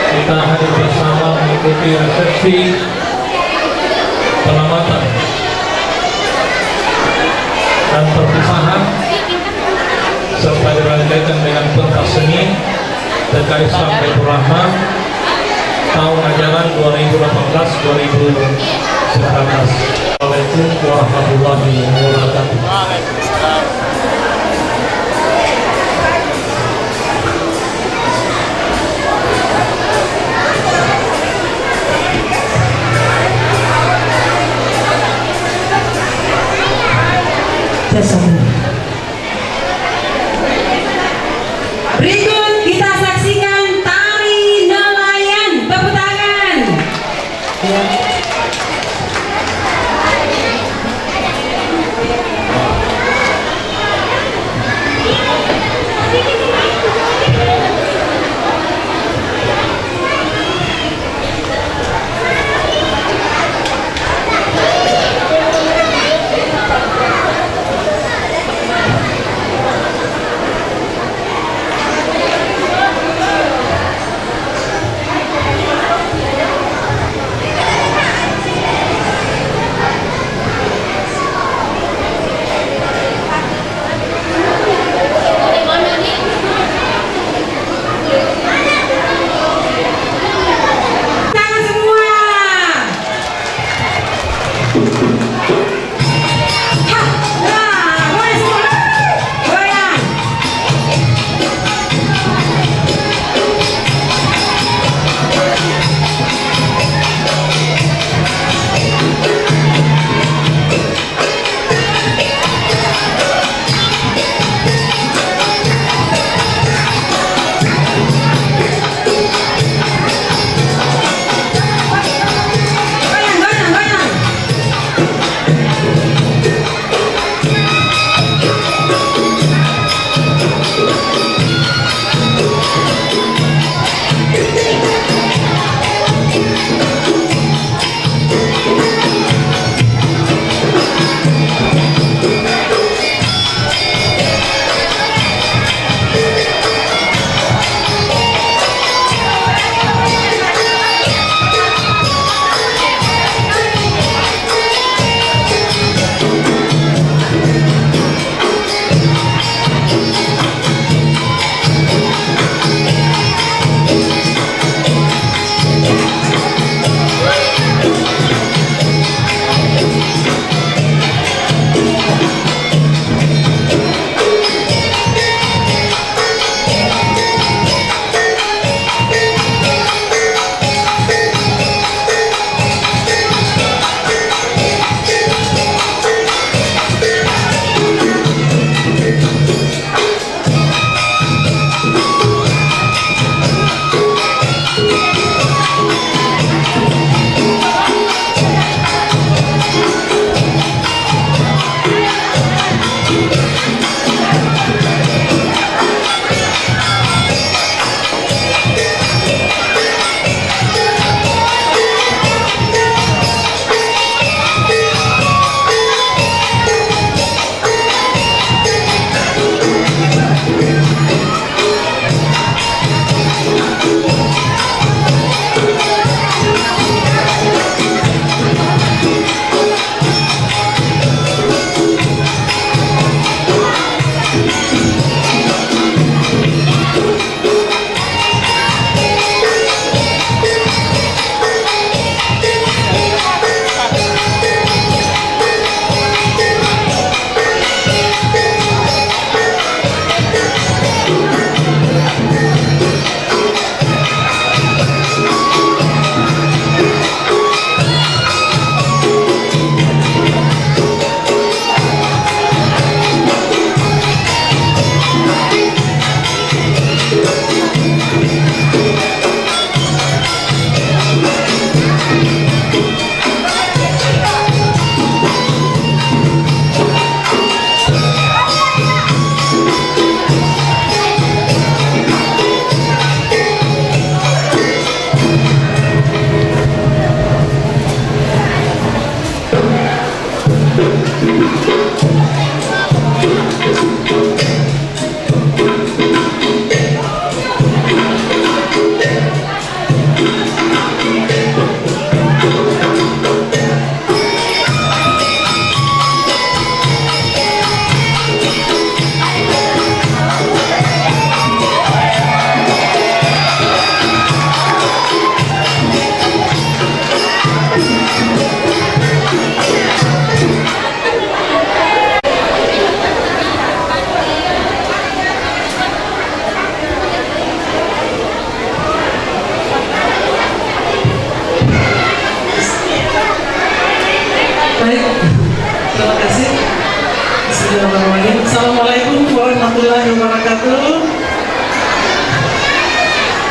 kita hadir bersama mengikuti resepsi penamatan dan perpisahan serta dilanjutkan dengan pentas seni TK Islam Baitul Rahman tahun ajaran 2018-2019. Assalamualaikum warahmatullahi wabarakatuh.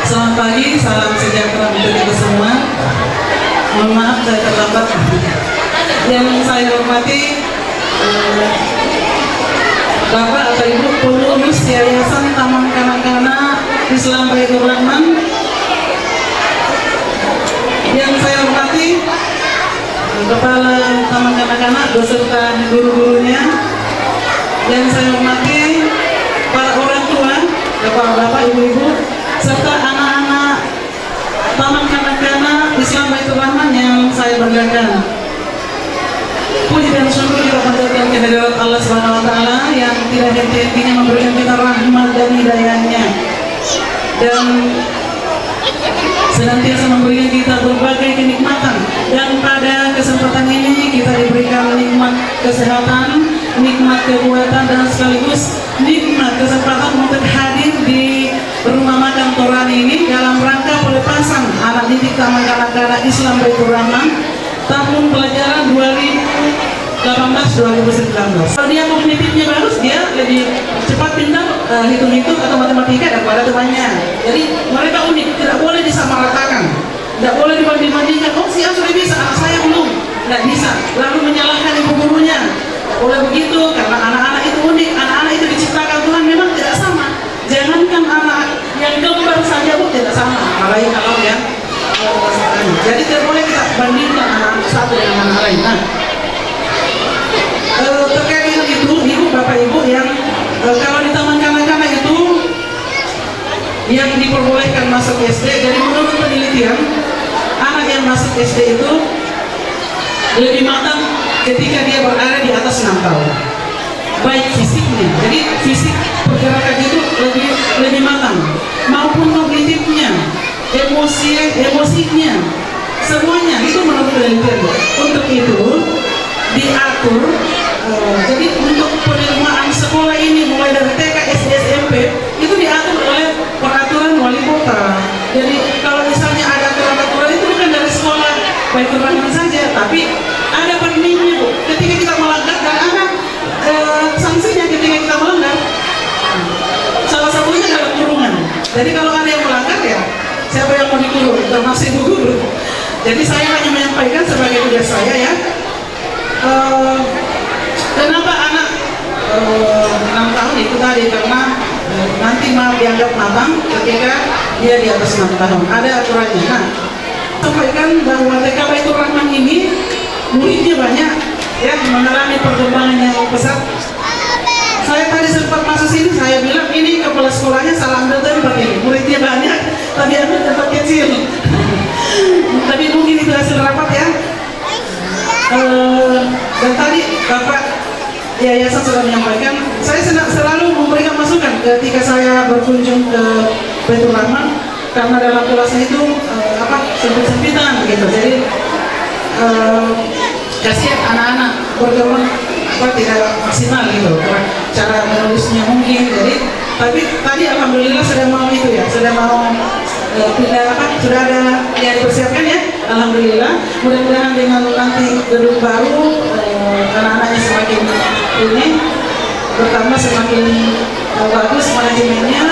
Selamat pagi, salam sejahtera untuk kita semua. Mohon maaf saya terlambat. Yang saya hormati Bapak atau Ibu pengurus Yayasan Taman Kanak-kanak Islam Baitur Rahman. Yang saya hormati Kepala Taman Kanak-kanak beserta guru-gurunya. Yang saya hormati para orang tua, bapak-bapak, ibu-ibu, serta anak-anak Taman Kanak-kanak Islam Baitur Rahman yang saya banggakan. Puji dan syukur kita panjatkan kehadirat Allah Subhanahu wa taala yang tidak henti-hentinya memberikan kita rahmat dan hidayahnya, dan senantiasa memberikan kita berbagai kenikmatan. Dan pada kesempatan ini kita diberikan nikmat kesehatan, nikmat kekuatan, dan sekaligus nikmat kesempatan untuk hadir di rumah makan Torani ini dalam rangka pelepasan anak didik Taman Kanak-kanak Islam Baitur Rahman tahun pelajaran 2018-2019. Kalau dia kognitifnya bagus, dia lebih cepat pintar hitung-hitung atau matematika daripada temannya. Jadi mereka unik, tidak boleh disamaratakan, tidak boleh dibanding-bandingkan. Oh, si A sudah bisa, anak saya belum, tidak bisa. Lalu menyalahkan ibu gurunya. Tidak boleh begitu, karena anak-anak itu unik, anak-anak itu diciptakan Tuhan memang tidak sama. Jangankan anak yang kembar saja pun tidak sama, apalagi kalau yang jadi tidak boleh kita bandingkan anak satu dengan anak lain. Nah, terkait dengan itu, ibu, bapak, ibu yang kalau di Taman Kanak-kanak itu yang diperbolehkan masuk SD, jadi menurut penelitian anak yang masuk SD itu lebih matang ketika dia berada di atas 6 tahun, baik fisiknya, jadi fisik pergerakan itu lebih matang, maupun kognitifnya, emosinya, semuanya itu menurut penelitian. Untuk itu diatur, jadi untuk penerimaan sekolah ini mulai dari TK, SD, SMP itu diatur oleh peraturan wali kota. Jadi kalau misalnya ada aturan-aturan itu bukan dari sekolah Baitur Rahman saja, tapi ada permennya, Bu. Ketika kita melanggar, dan ada sanksinya ketika kita melanggar. Salah satunya dalam kurungan. Jadi kalau ada yang melanggar, ya siapa yang mau dikurung? Termasuk ibu guru. Jadi saya hanya menyampaikan sebagai tugas saya, ya. Kenapa anak 6 tahun itu tadi, karena nanti mau dianggap matang ketika dia di atas 6 tahun. Ada aturannya. Nah, sampaikan bahwa TK Baitur Rahman ini muridnya banyak, ya, mengalami perkembangan yang pesat. Saya tadi sempat masuk sini, saya bilang ini kepala sekolahnya salah ambil tempat ini, muridnya banyak, tapi ambil tempat kecil. Tapi mungkin itu hasil rapat, ya. Dan tadi Bapak Yayasan sudah menyampaikan, saya selalu memberikan masukan ketika saya berkunjung ke Baitur Rahman, karena dalam kelasnya itu sempit-sempitan gitu. Jadi kasihan anak-anak bergaul tidak maksimal gitu, cara menulisnya mungkin. Jadi tapi tadi alhamdulillah sudah mau itu, ya, sudah mau sudah ada yang dipersiapkan, ya, alhamdulillah. Mudah-mudahan dengan nanti gedung baru anak-anaknya semakin ini bertambah, semakin bagus manajemennya.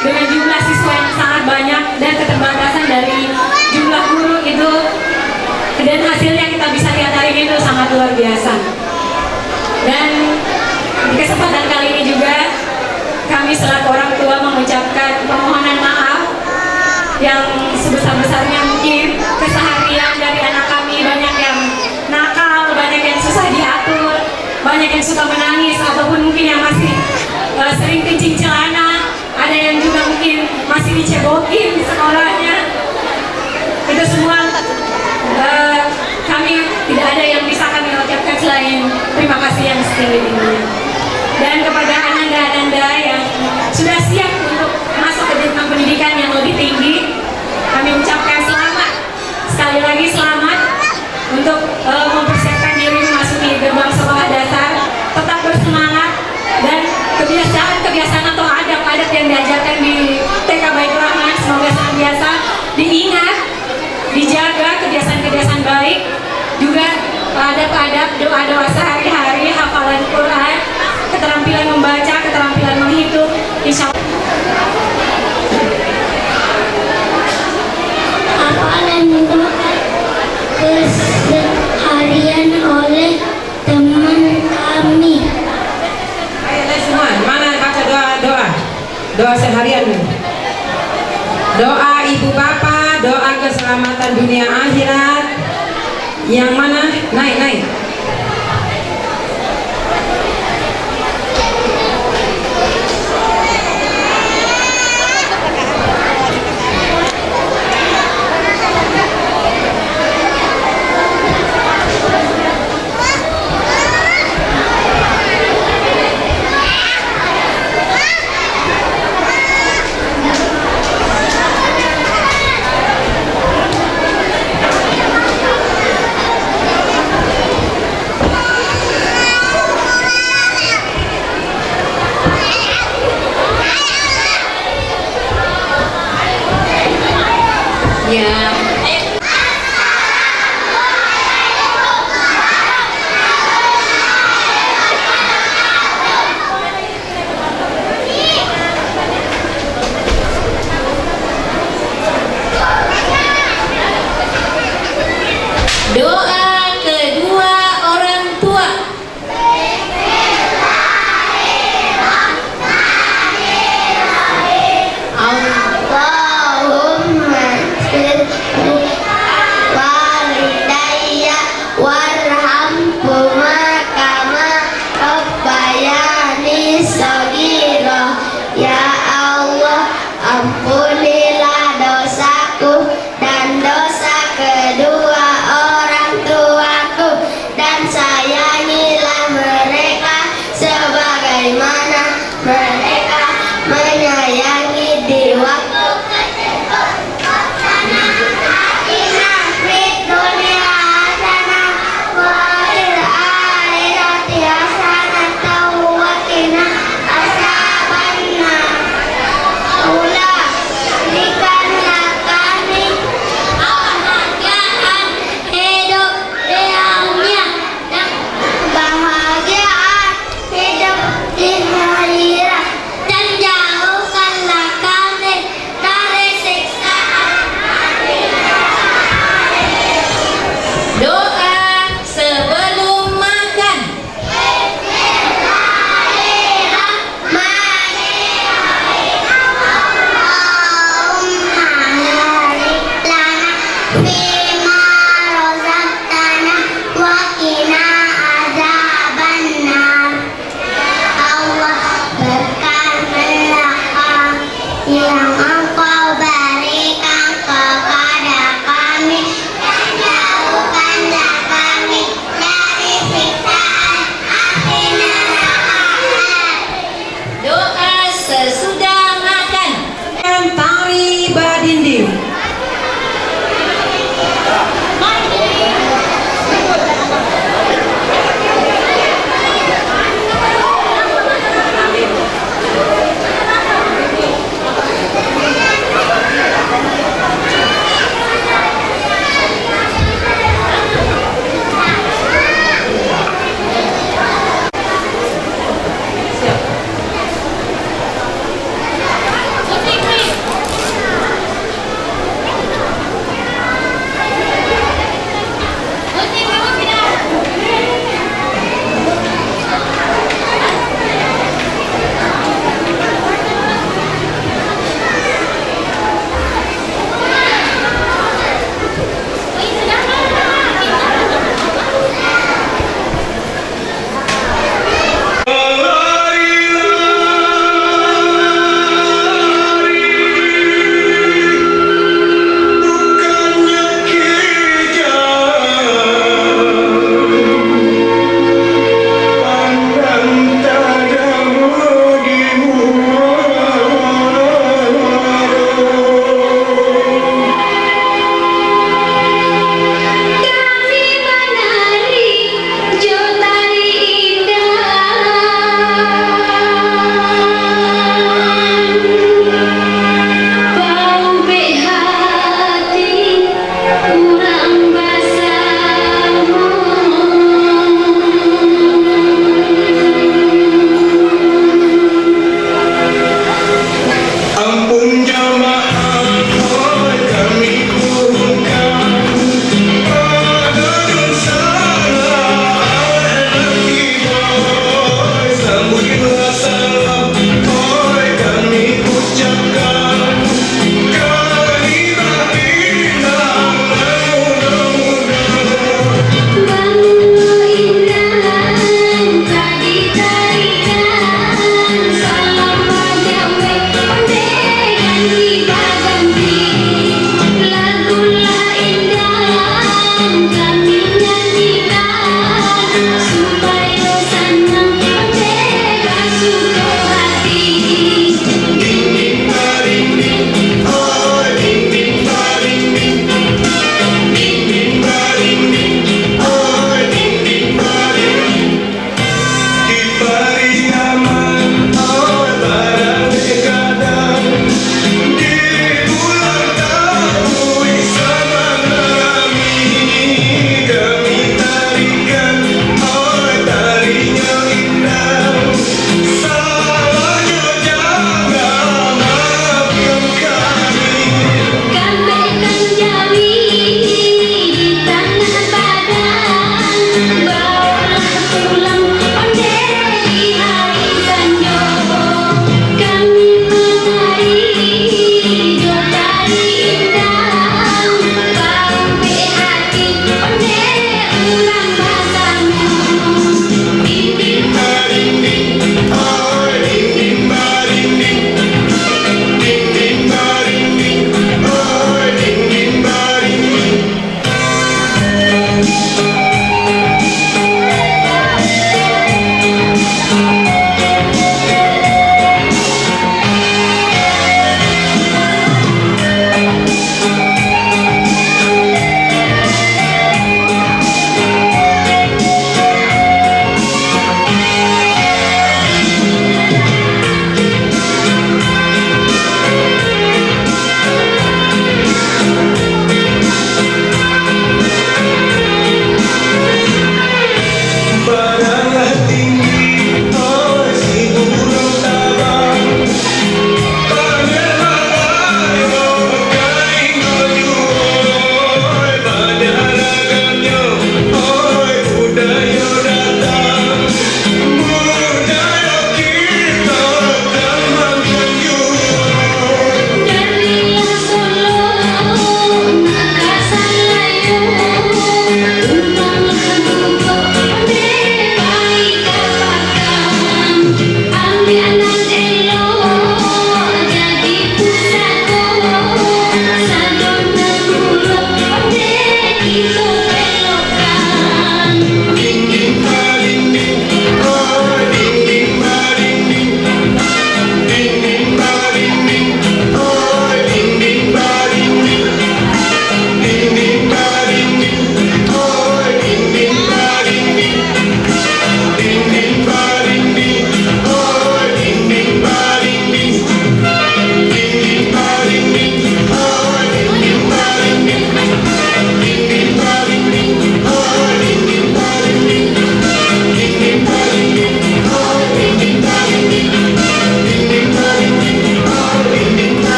dengan jumlah siswa yang sangat banyak dan keterbatasan dari jumlah guru itu, dan hasilnya kita bisa lihat hari ini itu sangat luar biasa. Dan di kesempatan kali ini juga kami selaku orang tua mengucapkan permohonan maaf yang sebesar-besarnya. Mungkin keseharian dari anak kami banyak yang nakal, banyak yang susah diatur, banyak yang suka menangis, ataupun mungkin yang masih sering kencing celana, ada yang juga mungkin masih dicebokin di sekolahnya. Itu semua kami tidak ada yang bisa kami ucapkan selain terima kasih yang setinggi-tingginya. Dan kepada ananda-ananda yang sudah siap untuk masuk ke jenjang pendidikan yang lebih tinggi, kami ucapkan selamat. Sekali lagi selamat untuk mempersiapkan diri memasuki gerbang sekolah dasar. Tetap bersemangat, dan kebiasaan-kebiasaan atau adab-adab yang diajarkan di TK Baitur Rahman semoga senantiasa diingat, dijaga kebiasaan-kebiasaan baik, juga adab-adab doa-doa sehari-hari, hafalan Quran, keterampilan membaca, keterampilan menghitung, insya Allah. Hafalan doa keseharian oleh teman kami. Ayo semua, mana baca doa seharian. Doa ibu bapak, doa keselamatan dunia akhirat. Yang mana? Naik.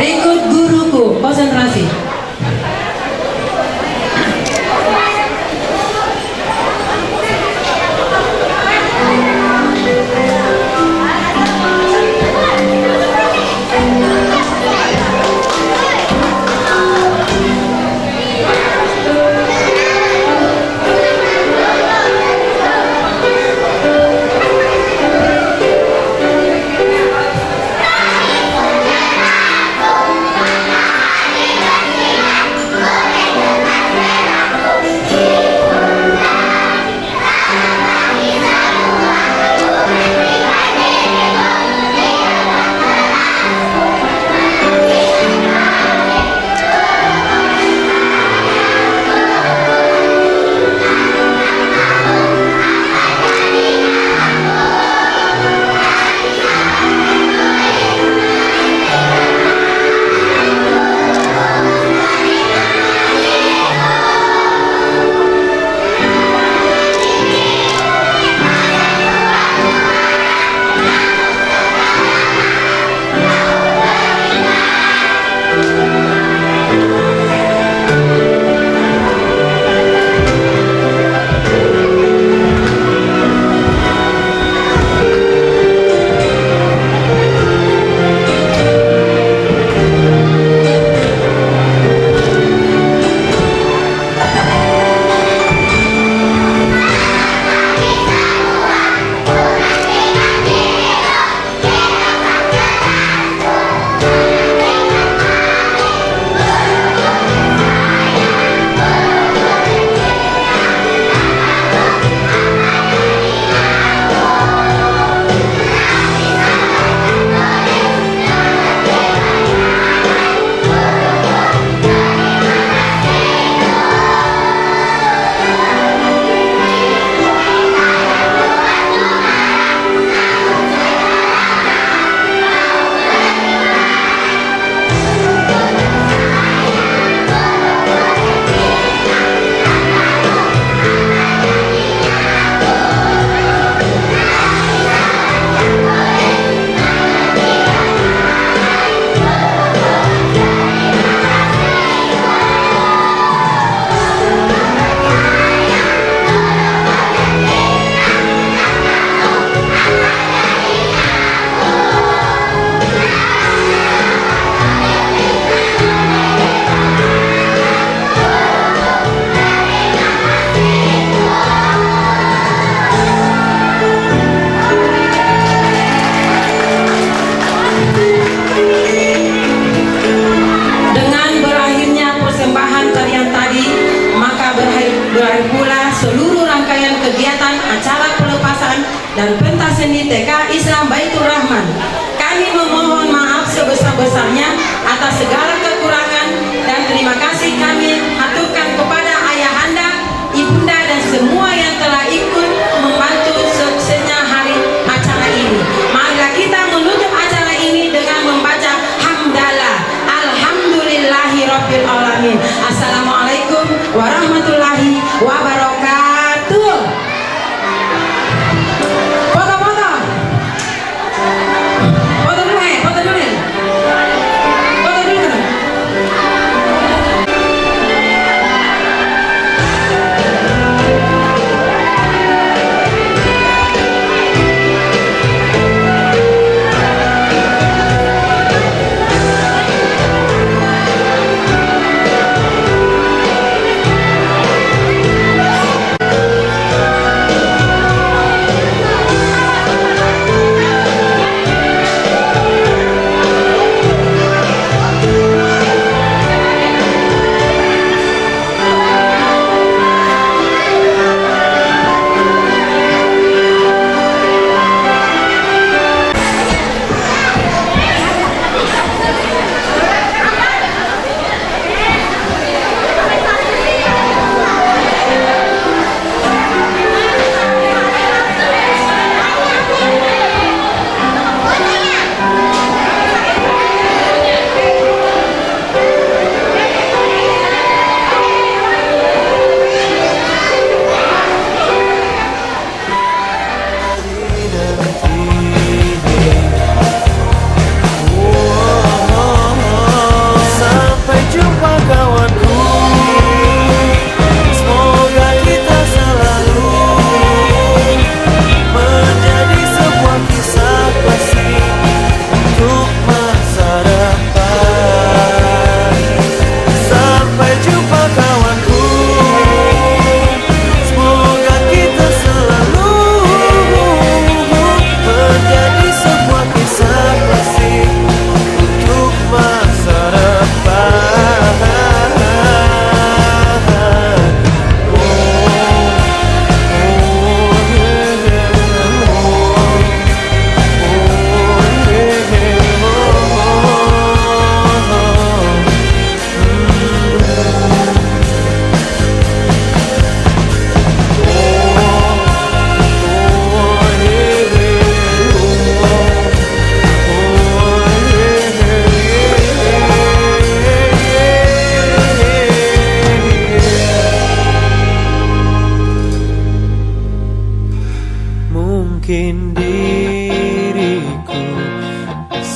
Berikut guruku, konsentrasi.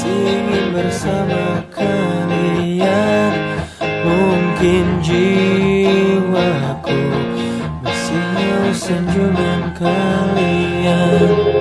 masih ingin bersama kalian. Mungkin jiwaku masih haus senyuman kalian.